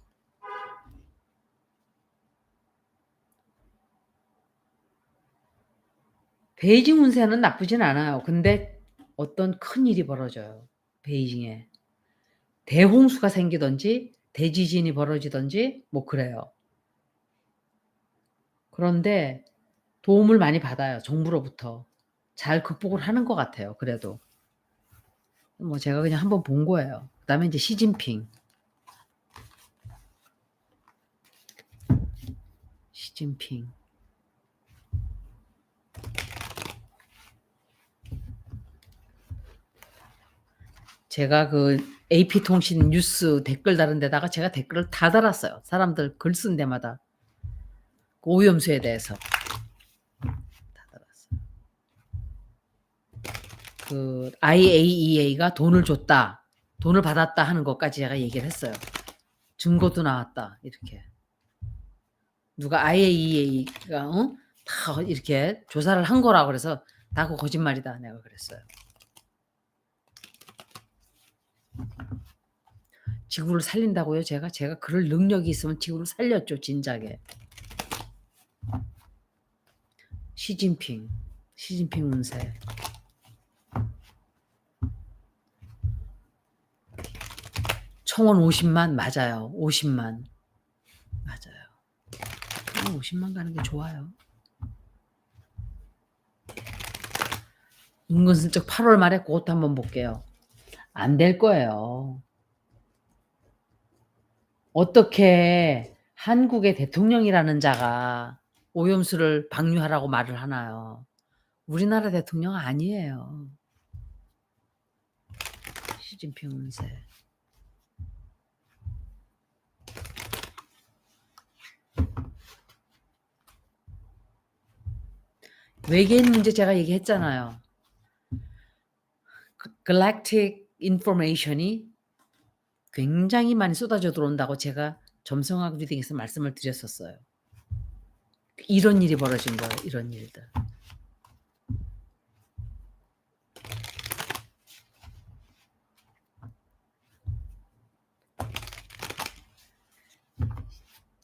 베이징 운세는 나쁘진 않아요. 근데 어떤 큰일이 벌어져요. 베이징에. 대홍수가 생기든지 대지진이 벌어지든지 뭐 그래요. 그런데 도움을 많이 받아요. 정부로부터. 잘 극복을 하는 것 같아요 그래도. 뭐 제가 그냥 한번 본 거예요. 그다음에 인제 시진핑. 시진핑. 제가 그 AP통신 뉴스 댓글 다는 데다가 제가 댓글을 다 달았어요. 사람들 글 쓴 데마다. 그 오염수에 대해서. 다 달았어요. 그 IAEA가 돈을 줬다. 돈을 받았다 하는 것까지 제가 얘기를 했어요. 증거도 나왔다. 이렇게. 누가 IAEA가 다 이렇게 조사를 한 거라고 그래서 다 그거 거짓말이다." 내가 그랬어요. 지구를 살린다고요 제가? 제가 그럴 능력이 있으면 지구를 살렸죠 진작에. 시진핑, 시진핑 운세. 청원 50만 맞아요. 50만. 맞아요. 50만 가는 게 좋아요. 은근슬쩍 8월 말에 그것도 한번 볼게요. 안 될 거예요. 어떻게 한국의 대통령이라는 자가 오염수를 방류하라고 말을 하나요? 우리나라 대통령 아니에요. 시진핑 운세. 외계인 문제 제가 얘기했잖아요. galactic information이 굉장히 많이 쏟아져 들어온다고 제가 점성학 리딩에서 말씀을 드렸었어요. 이런 일이 벌어진 거예요. 이런 일들.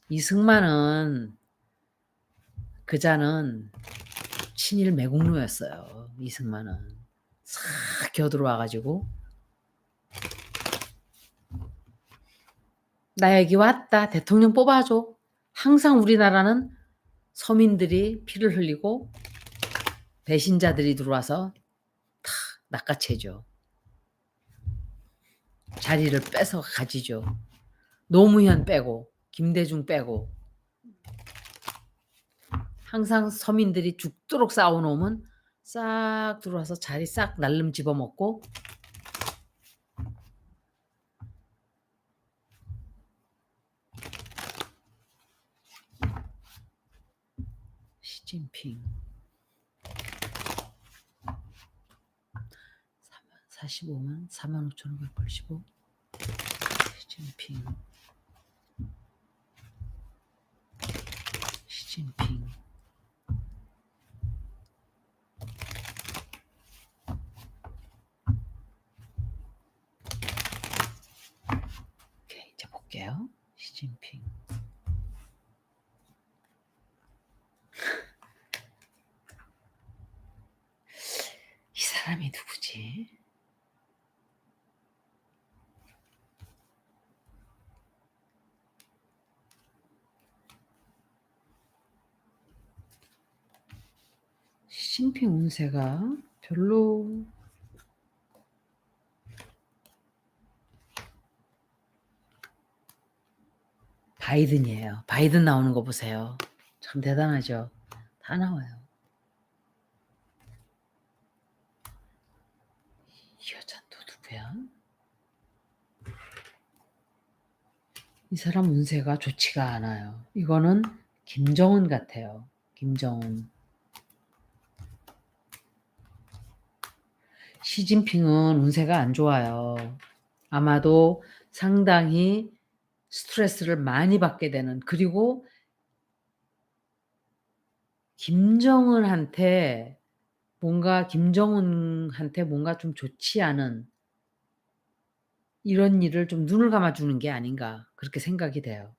이승만은 그자는 친일 매국노였어요. 이승만은 싹 겨들어와 가지고 "나 여기 왔다. 대통령 뽑아줘." 항상 우리나라는 서민들이 피를 흘리고 배신자들이 들어와서 탁 낚아채죠. 자리를 뺏어 가지죠. 노무현 빼고 김대중 빼고 항상 서민들이 죽도록 싸워 놓으면 싹 들어와서 자리 싹 날름 집어먹고 시진핑 45만 45,585 시진핑 시진핑 오케이 이제 볼게요. 시진핑 이 사람이 누구지? 시진핑 운세가 별로 바이든이에요. 바이든 나오는 거 보세요. 참 대단하죠. 다 나와요. 이 여자 또 누구야? 이 사람 운세가 좋지가 않아요. 이거는 김정은 같아요. 김정은. 시진핑은 운세가 안 좋아요. 아마도 상당히 스트레스를 많이 받게 되는 그리고 김정은한테 뭔가 좀 좋지 않은 이런 일을 좀 눈을 감아 주는 게 아닌가 그렇게 생각이 돼요.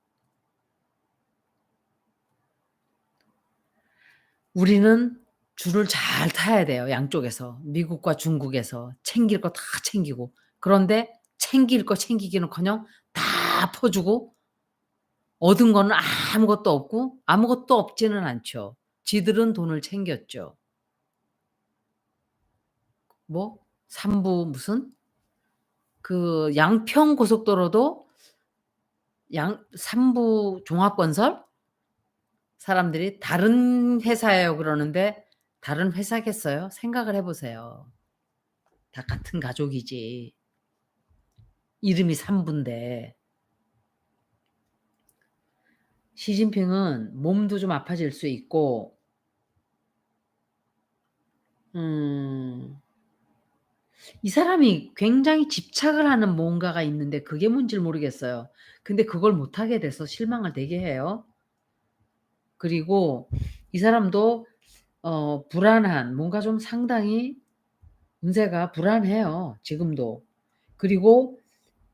우리는 줄을 잘 타야 돼요 양쪽에서. 미국과 중국에서 챙길 거 다 챙기고. 그런데 챙길 거 챙기기는커녕 다 퍼주고 얻은 거는 아무것도 없고 아무것도 없지는 않죠. 지들은 돈을 챙겼죠. 뭐 삼부 무슨 그 양평 고속도로도 삼부 종합건설 사람들이 다른 회사예요 그러는데 다른 회사겠어요? 생각을 해 보세요. 다 같은 가족이지. 이름이 삼부인데. 시진핑은 몸도 좀 아파질 수 있고 이 사람이 굉장히 집착을 하는 뭔가가 있는데 그게 뭔지를 모르겠어요. 근데 그걸 못하게 돼서 실망을 되게 해요. 그리고 이 사람도 불안한 뭔가 좀 상당히 운세가 불안해요 지금도. 그리고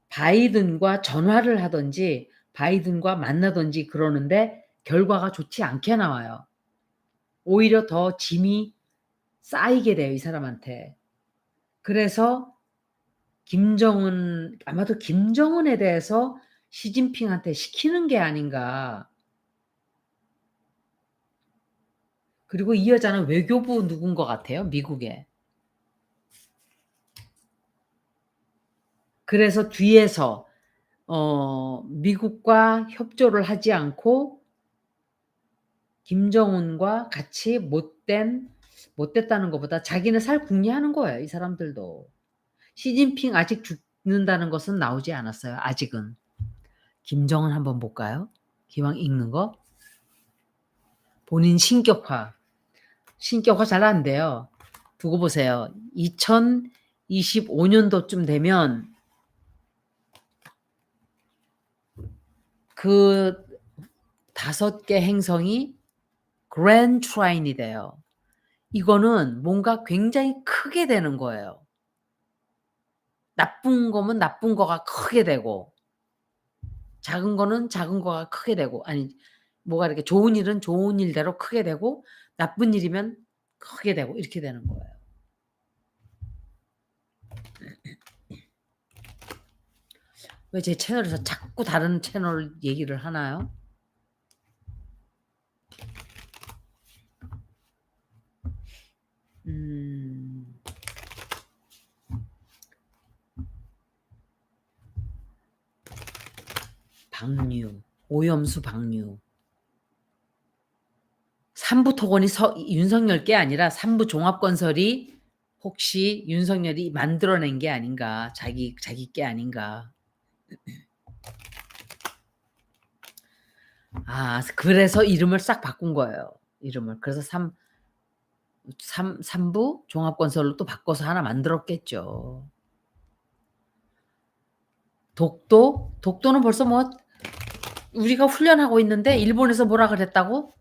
바이든과 전화를 하든지 바이든과 만나든지 그러는데 결과가 좋지 않게 나와요. 오히려 더 짐이 쌓이게 돼요 이 사람한테. 그래서 아마도 김정은에 대해서 시진핑한테 시키는 게 아닌가. 그리고 이 여자는 외교부 누군 것 같아요 미국에. 그래서 뒤에서 미국과 협조를 하지 않고 김정은과 같이 못됐다는 것보다 자기는 살 궁리하는 거예요 이 사람들도. 시진핑 아직 죽는다는 것은 나오지 않았어요 아직은. 김정은 한번 볼까요? 기왕 읽는 거. 본인 신격화 잘 안 돼요. 두고 보세요. 2025년도쯤 되면 그 5개 행성이 그랜드 트라인이 돼요. 이거는 뭔가 굉장히 크게 되는 거예요. 나쁜 거면 나쁜 거가 크게 되고 작은 거는 작은 거가 크게 되고 아니 뭐가 이렇게 좋은 일은 좋은 일대로 크게 되고 나쁜 일이면 크게 되고 이렇게 되는 거예요. 왜 제 채널에서 자꾸 다른 채널 얘기를 하나요? 박류, 오염수 박류. 삼부토건이 윤석열 게 아니라 삼부종합건설이 혹시 윤석열이 만들어낸 게 아닌가. 자기 게 아닌가. 그래서 이름을 싹 바꾼 거예요. 이름을. 그래서 삼부 종합건설로 또 바꿔서 하나 만들었겠죠. 독도는 벌써 뭐 우리가 훈련하고 있는데 일본에서 뭐라 그랬다고?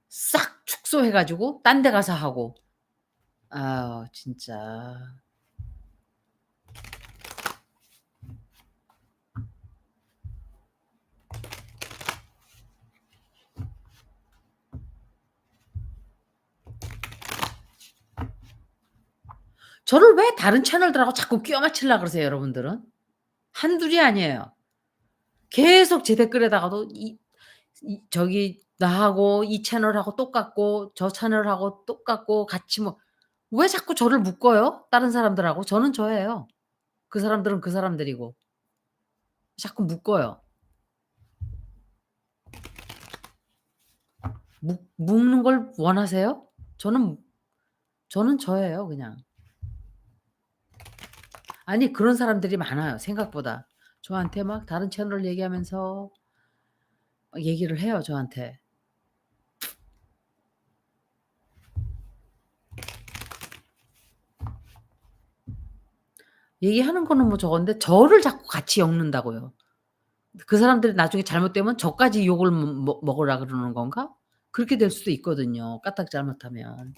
싹 축소해 가지고 딴 데 가서 하고. 아우 진짜. 저를 왜 다른 채널들하고 자꾸 끼워 맞추려고 그러세요 여러분들은? 한둘이 아니에요. 계속 제 댓글에다가도 저기 나하고 이 채널하고 똑같고 저 채널하고 똑같고 같이 뭐 왜 자꾸 저를 묶어요? 다른 사람들하고. 저는 저예요. 그 사람들은 그 사람들이고. 자꾸 묶어요. 묶는 걸 원하세요? 저는 저예요 그냥. 아니 그런 사람들이 많아요 생각보다. 저한테 막 다른 채널 얘기하면서 얘기를 해요 저한테. 얘기하는 거는 뭐 저건데 저를 자꾸 같이 엮는다고요. 그 사람들이 나중에 잘못되면 저까지 욕을 먹으라 그러는 건가? 그렇게 될 수도 있거든요 까딱 잘못하면.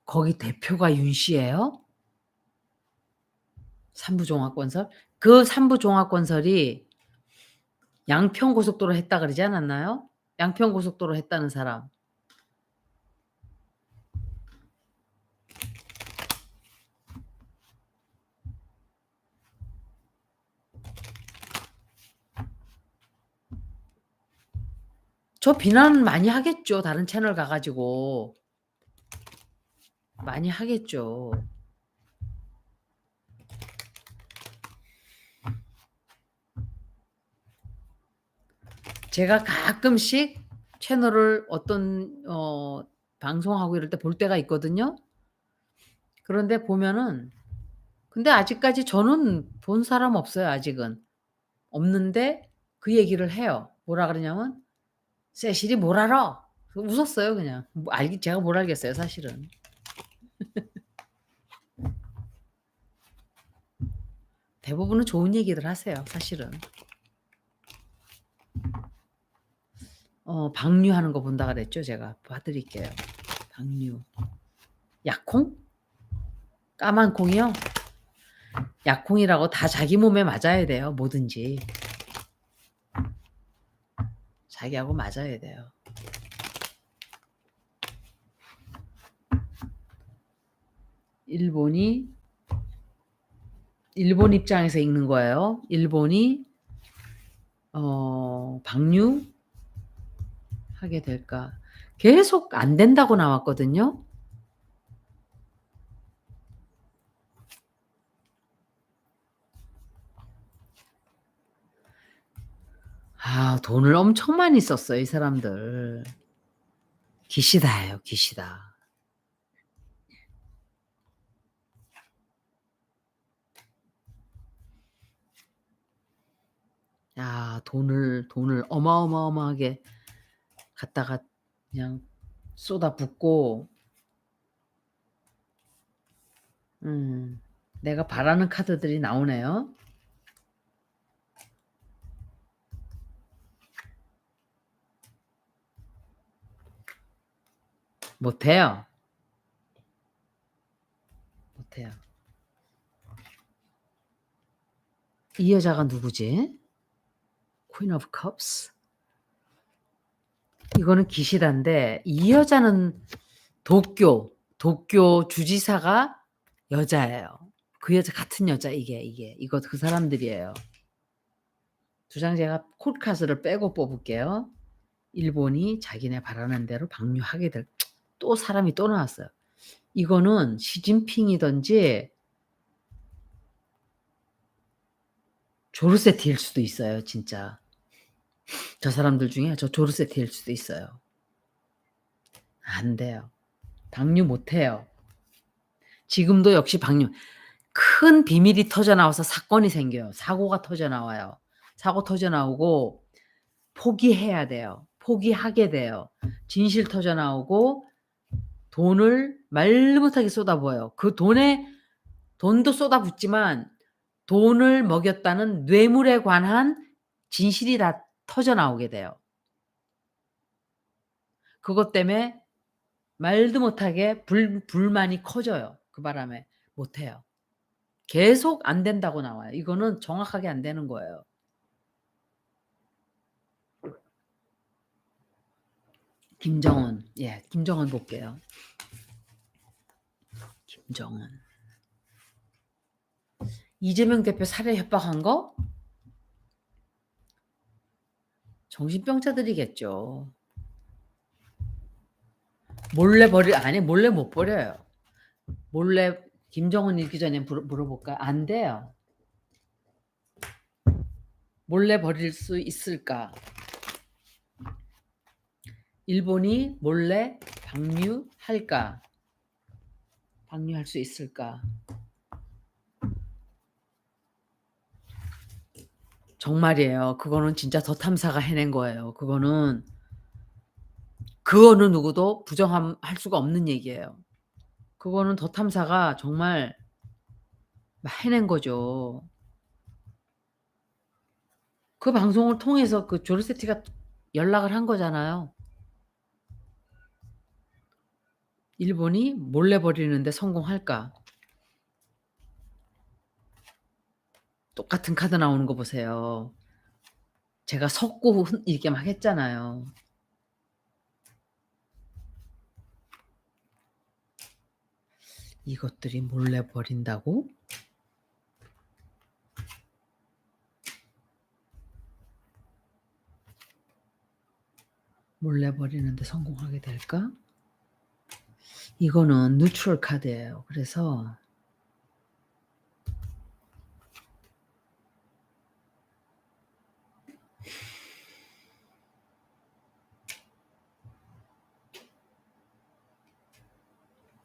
거기 대표가 윤 씨예요? 삼부종합건설? 그 삼부종합건설이 양평고속도로 했다 그러지 않았나요? 양평고속도로 했다는 사람. 저 비난 많이 하겠죠 다른 채널 가 가지고. 많이 하겠죠. 제가 가끔씩 채널을 어떤 방송하고 이럴 때 볼 때가 있거든요. 그런데 보면은 근데 아직까지 저는 본 사람 없어요 아직은. 없는데 그 얘기를 해요. 뭐라 그러냐면 "세실이 뭘 알아." 웃었어요 그냥. 뭐 제가 뭘 알겠어요 사실은. 대부분은 좋은 얘기들 하세요, 사실은. 방류하는 거 본다 그랬죠, 제가. 봐 드릴게요. 방류. 약콩? 까만 콩이요? 약콩이라고 다 자기 몸에 맞아야 돼요, 뭐든지. 자기하고 맞아야 돼요. 일본 입장에서 읽는 거예요. 일본이 방류하게 될까? 계속 안 된다고 나왔거든요. 돈을 엄청 많이 썼어요, 이 사람들. 기시다예요, 기시다. 돈을 어마어마하게 갖다가 그냥 쏟아붓고 내가 바라는 카드들이 나오네요. 못해요. 못해요. 이 여자가 누구지? Queen of Cups? 이거는 기시다인데 이 여자는 도쿄 주지사가 여자예요. 그 여자 같은 여자 이게 이거 그 사람들이에요. 두 장 제가 콜카스를 빼고 뽑을게요. 일본이 자기네 바라는 대로 방류하게 될 또 사람이 또 나왔어요. 이거는 시진핑이든지 조르세티일 수도 있어요, 진짜. 저 사람들 중에 저 조르세티일 수도 있어요. 안 돼요. 방류 못 해요. 지금도 역시 방류. 큰 비밀이 터져 나와서 사건이 생겨요. 사고가 터져 나와요. 사고 터져 나오고 포기해야 돼요. 포기하게 돼요. 진실 터져 나오고 돈을 말도 못하게 쏟아부어요. 그 돈도 쏟아붓지만 돈을 먹였다는 뇌물에 관한 진실이 다 터져 나오게 돼요. 그것 때문에 말도 못하게 불만이 커져요. 그 바람에 못해요. 계속 안 된다고 나와요. 이거는 정확하게 안 되는 거예요. 김정은. 예, 김정은 볼게요. 김정은. 이재명 대표 살해 협박한 거? 정신병자들이겠죠. 몰래 못 버려요. 몰래 김정은 읽기 전에 물어볼까요? 안 돼요. 몰래 버릴 수 있을까? 일본이 몰래 방류할까? 방류할 수 있을까? 정말이에요. 그거는 진짜 더 탐사가 해낸 거예요. 그거는 누구도 부정할 수가 없는 얘기예요. 그거는 더 탐사가 정말 해낸 거죠. 그 방송을 통해서 그 조르세티가 연락을 한 거잖아요. 일본이 몰래 버리는데 성공할까? 똑같은 카드 나오는 거 보세요. 제가 섞고 이렇게 막 했잖아요. 이것들이 몰래 버린다고? 몰래 버리는데 성공하게 될까? 이거는 뉴트럴 카드예요. 그래서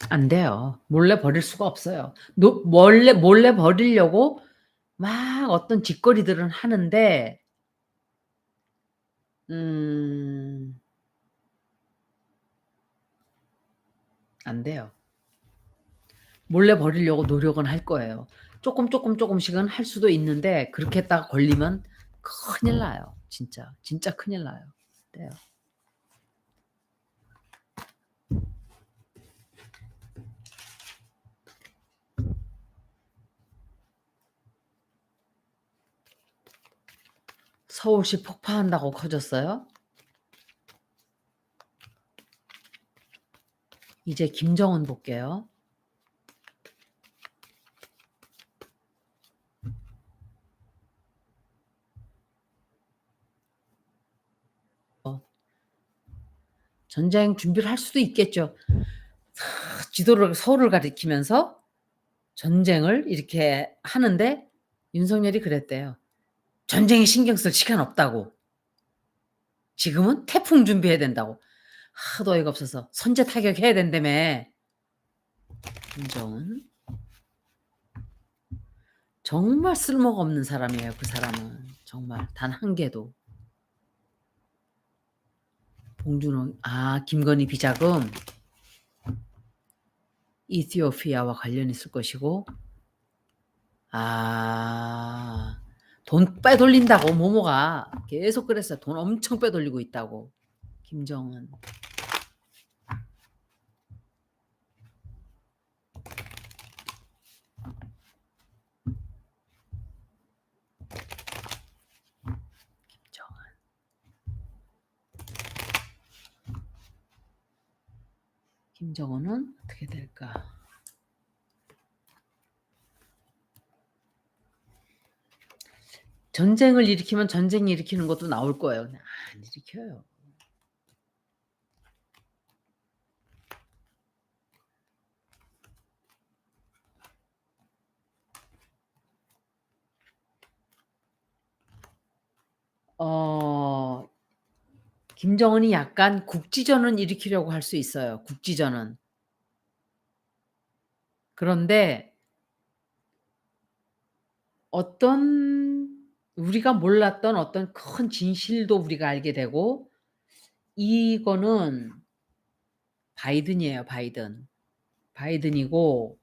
안 돼요. 몰래 버릴 수가 없어요. 몰래 버리려고 막 어떤 짓거리들은 하는데 안 돼요. 몰래 버리려고 노력은 할 거예요. 조금씩은 할 수도 있는데 그렇게 했다가 걸리면 큰일 나요. 진짜. 진짜 큰일 나요. 네. 서울시 폭파한다고 커졌어요? 이제 김정은 볼게요. 전쟁 준비를 할 수도 있겠죠. 지도를 서울을 가리키면서 전쟁을 이렇게 하는데 윤석열이 그랬대요. 전쟁에 신경 쓸 시간 없다고. 지금은 태풍 준비해야 된다고. 하도 어이가 없어서 선제 타격해야 된다며. 김정은. 정말 쓸모가 없는 사람이에요. 그 사람은. 정말 단 한 개도. 봉준호. 김건희 비자금. 이티오피아와 관련 있을 것이고. 돈 빼돌린다고 모모가 계속 그랬어요. 돈 엄청 빼돌리고 있다고. 김정은. 김정은은 어떻게 될까? 전쟁을 일으키면 전쟁 일으키는 것도 나올 거예요. 안 일으켜요. 김정은이 약간 국지전은 일으키려고 할 수 있어요. 국지전은. 그런데 어떤 우리가 몰랐던 어떤 큰 진실도 우리가 알게 되고 이거는 바이든이에요, 바이든. 바이든이고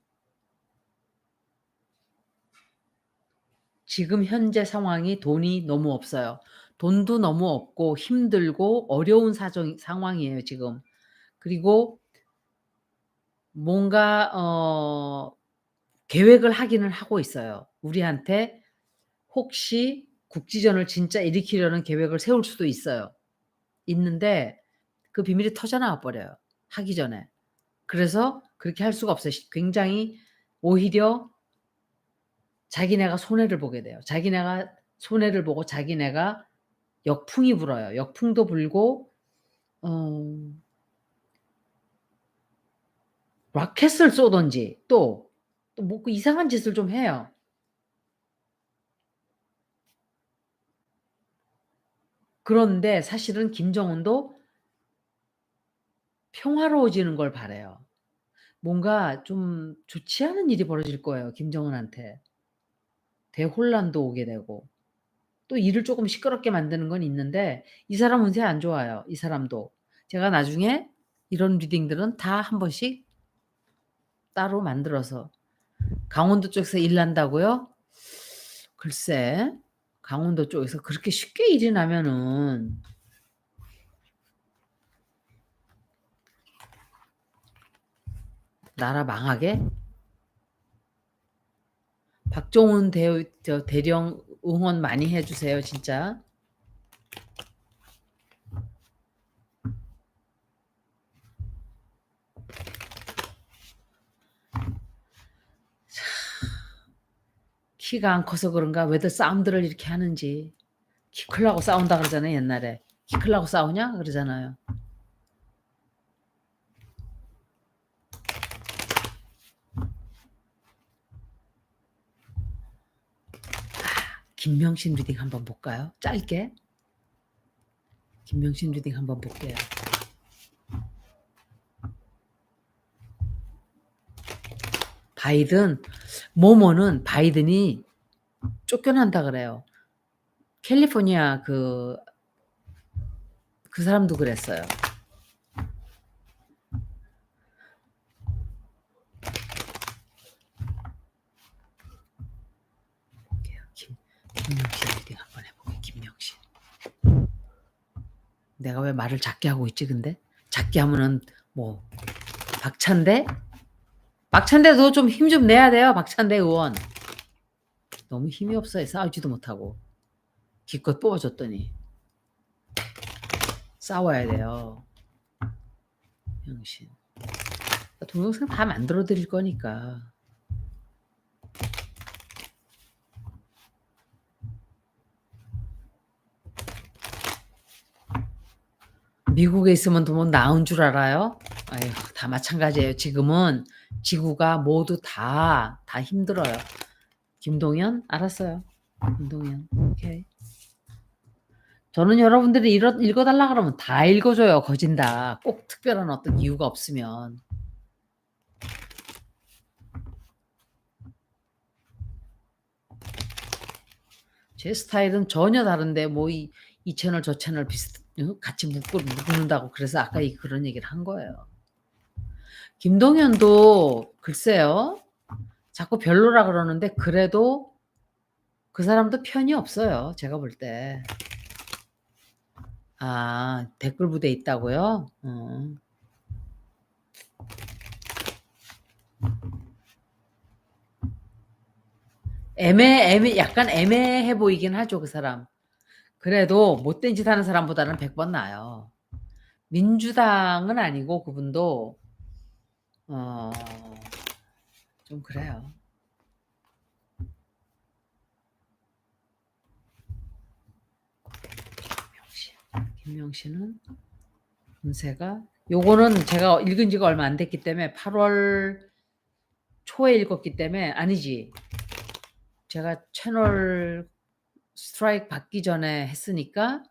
지금 현재 상황이 돈이 너무 없어요. 돈도 너무 없고 힘들고 어려운 상황이에요, 지금. 그리고 뭔가 계획을 하기는 하고 있어요. 우리한테 혹시 국지전을 진짜 일으키려는 계획을 세울 수도 있어요. 있는데 그 비밀이 터져나와 버려요, 하기 전에. 그래서 그렇게 할 수가 없어요. 굉장히 오히려 자기네가 손해를 보게 돼요. 자기네가 손해를 보고 자기네가 역풍이 불어요. 역풍도 불고 로켓을 쏘든지 또 뭐 그 이상한 짓을 좀 해요. 그런데 사실은 김정은도 평화로워지는 걸 바라요. 뭔가 좀 좋지 않은 일이 벌어질 거예요, 김정은한테. 대혼란도 오게 되고. 또 일을 조금 시끄럽게 만드는 건 있는데 이 사람 운세 안 좋아요, 이 사람도. 제가 나중에 이런 리딩들은 다 한 번씩 따로 만들어서. 강원도 쪽에서 일 난다고요? 글쎄. 강원도 쪽에서 그렇게 쉽게 일이 나면은 나라 망하게? 박종훈 대령 응원 많이 해 주세요, 진짜. 키가 안 커서 그런가 왜들 싸움들을 이렇게 하는지. 키 크려고 싸운다 그러잖아요, 옛날에. 키 크려고 싸우냐? 그러잖아요. 김명신 리딩 한번 볼까요? 짧게. 김명신 리딩 한번 볼게요. 바이든, 모모는 바이든이 쫓겨난다 그래요. 캘리포니아 그 사람도 그랬어요. 내가 왜 말을 작게 하고 있지 근데? 작게 하면은 뭐 박찬대? 박찬대 너 좀 힘 좀 내야 돼요, 박찬대 의원. 너무 힘이 없어요. 싸우지도 못하고. 기껏 뽑아줬더니. 싸워야 돼요. 병신. 동영상 다 만들어 드릴 거니까. 미국에 있으면 더 나은 줄 알아요? 아휴, 다 마찬가지예요. 지금은 지구가 모두 다 힘들어요. 김동연? 알았어요. 김동연. 오케이. 저는 여러분들이 읽어달라 그러면 다 읽어줘요. 거진다. 꼭 특별한 어떤 이유가 없으면. 제 스타일은 전혀 다른데 뭐 이 채널 저 채널 같이 묶는다고 그래서 아까 그런 얘기를 한 거예요. 김동연도 글쎄요. 자꾸 별로라 그러는데 그래도 그 사람도 편이 없어요. 제가 볼 때. 아, 댓글 부대에 있다고요? 약간 애매해 보이긴 하죠, 그 사람. 그래도 못된 짓 하는 사람보다는 100번 나아요. 민주당은 아니고 그분도 좀 그래요. 김명신은 운세가 요거는 제가 읽은 지가 얼마 안 됐기 때문에 8월 초에 읽었기 때문에 아니지. 제가 채널 스트라이크 받기 전에 했으니까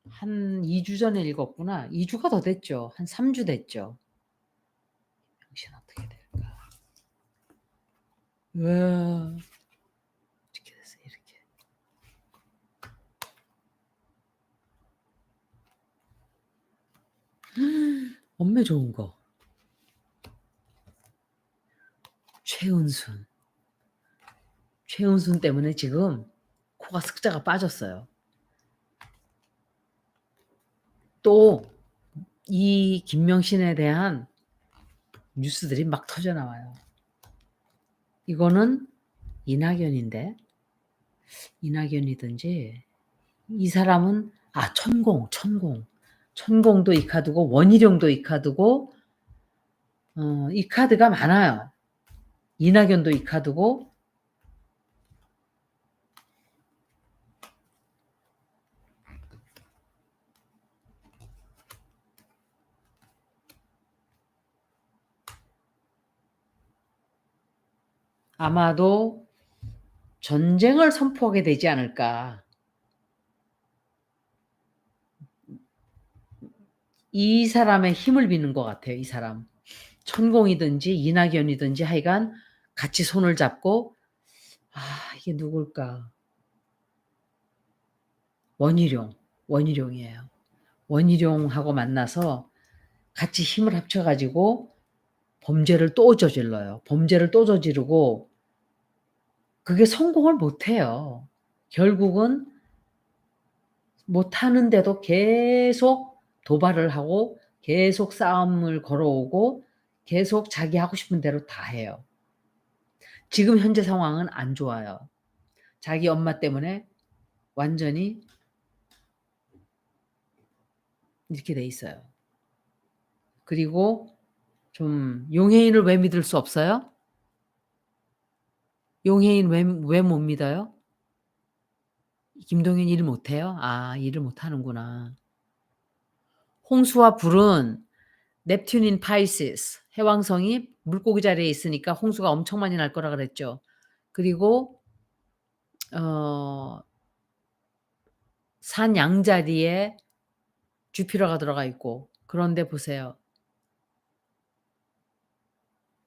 한 2주 전에 읽었구나. 2주가 더 됐죠. 한 3주 됐죠. 당신 어떻게 될까? 와, 이렇게 됐어, 이렇게. 엄매 좋은 거. 최은순. 최은순 때문에 지금 코가 습자가 빠졌어요. 또 이 김명신에 대한 뉴스들이 막 터져 나와요. 이거는 이낙연인데 이낙연이든지 이 사람은 천공도 이 카드고 원희룡도 이 카드고 이 카드가 많아요. 이낙연도 이 카드고 아마도 전쟁을 선포하게 되지 않을까. 이 사람의 힘을 믿는 것 같아요. 이 사람. 천공이든지 이낙연이든지 하여간 같이 손을 잡고 이게 누굴까. 원희룡이에요. 원희룡하고 만나서 같이 힘을 합쳐 가지고 범죄를 또 저질러요. 범죄를 또 저지르고 그게 성공을 못 해요. 결국은 못 하는데도 계속 도발을 하고 계속 싸움을 걸어오고 계속 자기 하고 싶은 대로 다 해요. 지금 현재 상황은 안 좋아요. 자기 엄마 때문에 완전히 이렇게 돼 있어요. 그리고 좀 용해인을 왜 믿을 수 없어요? 용해인 왜 못 믿어요? 김동연 일 못해요? 일을 못하는구나. 홍수와 불은 넵튠인 파이시스, 해왕성이 물고기 자리에 있으니까 홍수가 엄청 많이 날 거라 그랬죠. 그리고 산 양자리에 주피터가 들어가 있고 그런데 보세요.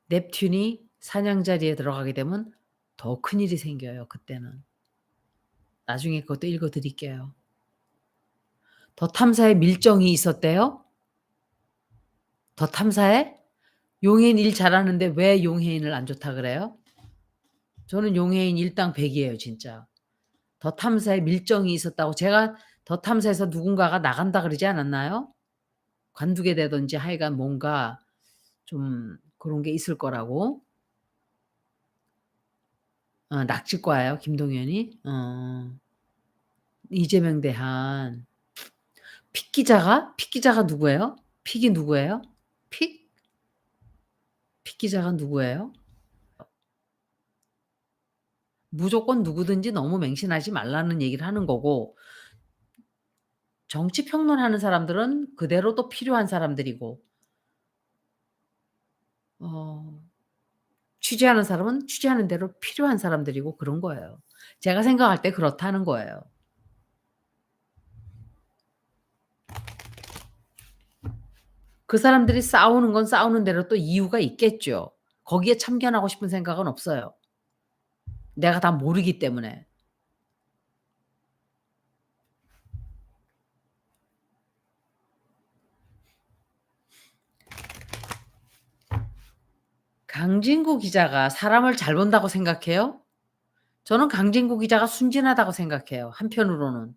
넵튠이 산 양자리에 들어가게 되면 더 큰일이 생겨요. 그때는. 나중에 그것도 읽어 드릴게요. 더 탐사에 밀정이 있었대요? 더 탐사에? 용해인 일 잘하는데 왜 용해인을 안 좋다 그래요? 저는 용해인 일당백이에요 진짜. 더 탐사에 밀정이 있었다고 제가 더 탐사에서 누군가가 나간다 그러지 않았나요? 관두게 되든지 하여간 뭔가 좀 그런 게 있을 거라고. 낙지과예요 김동연이? 이재명 대한. 픽 기자가? 픽 기자가 누구예요? 픽이 누구예요? 픽? 픽 기자가 누구예요? 무조건 누구든지 너무 맹신하지 말라는 얘기를 하는 거고 정치 평론하는 사람들은 그대로 또 필요한 사람들이고 어 취재하는 사람은 취재하는 대로 필요한 사람들이고 그런 거예요. 제가 생각할 때 그렇다는 거예요. 그 사람들이 싸우는 건 싸우는 대로 또 이유가 있겠죠. 거기에 참견하고 싶은 생각은 없어요. 내가 다 모르기 때문에. 강진구 기자가 사람을 잘 본다고 생각해요? 저는 강진구 기자가 순진하다고 생각해요 한편으로는.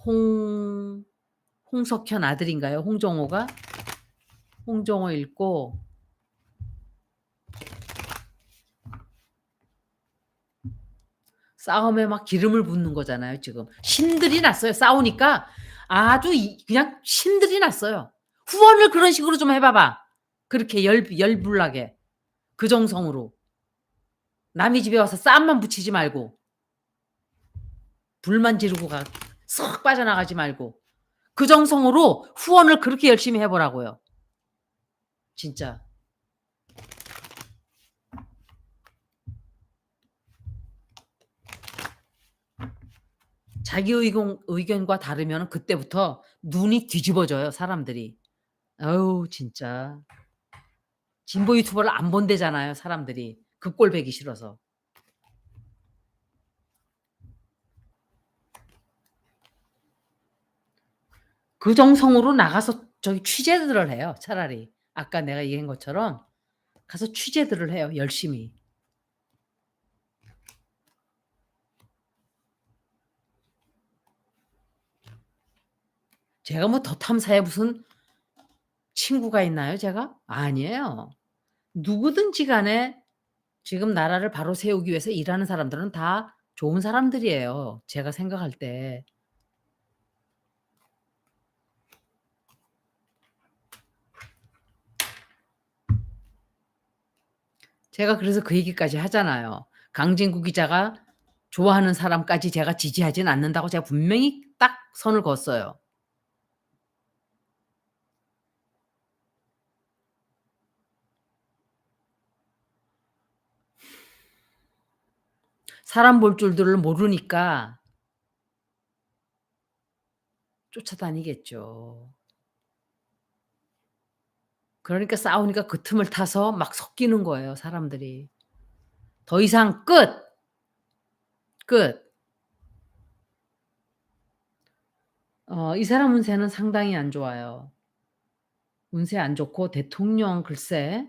홍 홍석현 아들인가요? 홍정호가? 홍정호 읽고 싸움에 막 기름을 붓는 거잖아요 지금. 신들이 났어요. 싸우니까 아주 그냥 신들이 났어요. 후원을 그런 식으로 좀 해 봐봐. 그렇게 열불나게. 그 정성으로. 남의 집에 와서 싸움만 붙이지 말고 불만 지르고 썩 빠져나가지 말고 그 정성으로 후원을 그렇게 열심히 해 보라고요. 진짜. 자기 의견과 다르면은 그때부터 눈이 뒤집어져요 사람들이. 어우 진짜. 진보 유튜버를 안 본대잖아요 사람들이. 그 꼴 보기 싫어서. 그 정성으로 나가서 저기 취재들을 해요 차라리. 아까 내가 얘기한 것처럼 가서 취재들을 해요 열심히. 제가 뭐 더 탐사에 무슨 친구가 있나요 제가? 아니에요. 누구든지 간에 지금 나라를 바로 세우기 위해서 일하는 사람들은 다 좋은 사람들이에요 제가 생각할 때. 제가 그래서 그 얘기까지 하잖아요. 강진구 기자가 좋아하는 사람까지 제가 지지하진 않는다고 제가 분명히 딱 선을 그었어요. 사람 볼 줄들을 모르니까 쫓아다니겠죠. 그러니까 싸우니까 그 틈을 타서 막 섞이는 거예요 사람들이. 더 이상 끝. 끝. 이 사람 운세는 상당히 안 좋아요. 운세 안 좋고 대통령 글쎄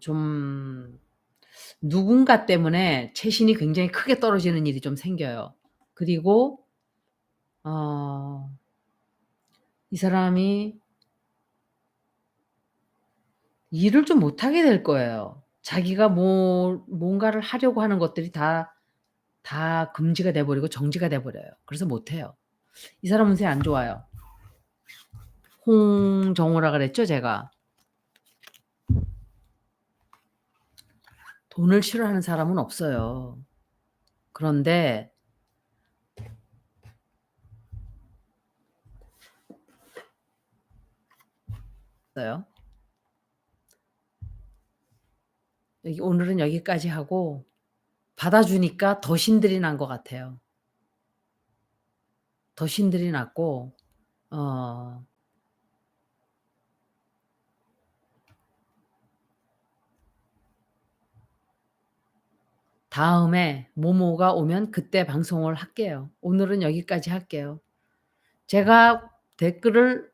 좀 누군가 때문에 채신이 굉장히 크게 떨어지는 일이 좀 생겨요. 그리고 어 이 사람이 일을 좀 못하게 될 거예요. 자기가 뭔가를 하려고 하는 것들이 다 금지가 돼 버리고 정지가 돼 버려요. 그래서 못 해요. 이 사람 운세 안 좋아요. 홍정호라 그랬죠 제가. 돈을 싫어하는 사람은 없어요. 그런데 어요. 오늘은 여기까지 하고 받아주니까 더 신들이 난 것 같아요. 더 신들이 났고 어 다음에 모모가 오면 그때 방송을 할게요. 오늘은 여기까지 할게요. 제가 댓글을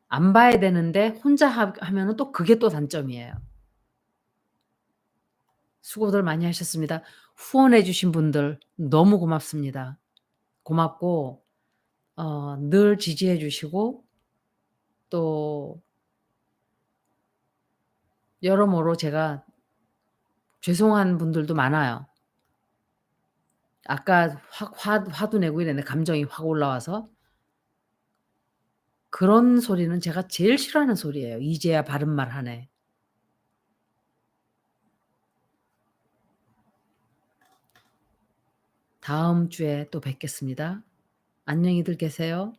안 봐야 되는데 혼자 하면은 또 그게 또 단점이에요. 수고들 많이 하셨습니다. 후원해 주신 분들 너무 고맙습니다. 고맙고 늘 지지해 주시고 또 여러모로 제가 죄송한 분들도 많아요. 아까 확 화도 내고 이랬는데 감정이 확 올라와서. 그런 소리는 제가 제일 싫어하는 소리예요. "이제야 바른 말 하네." 다음 주에 또 뵙겠습니다. 안녕히들 계세요.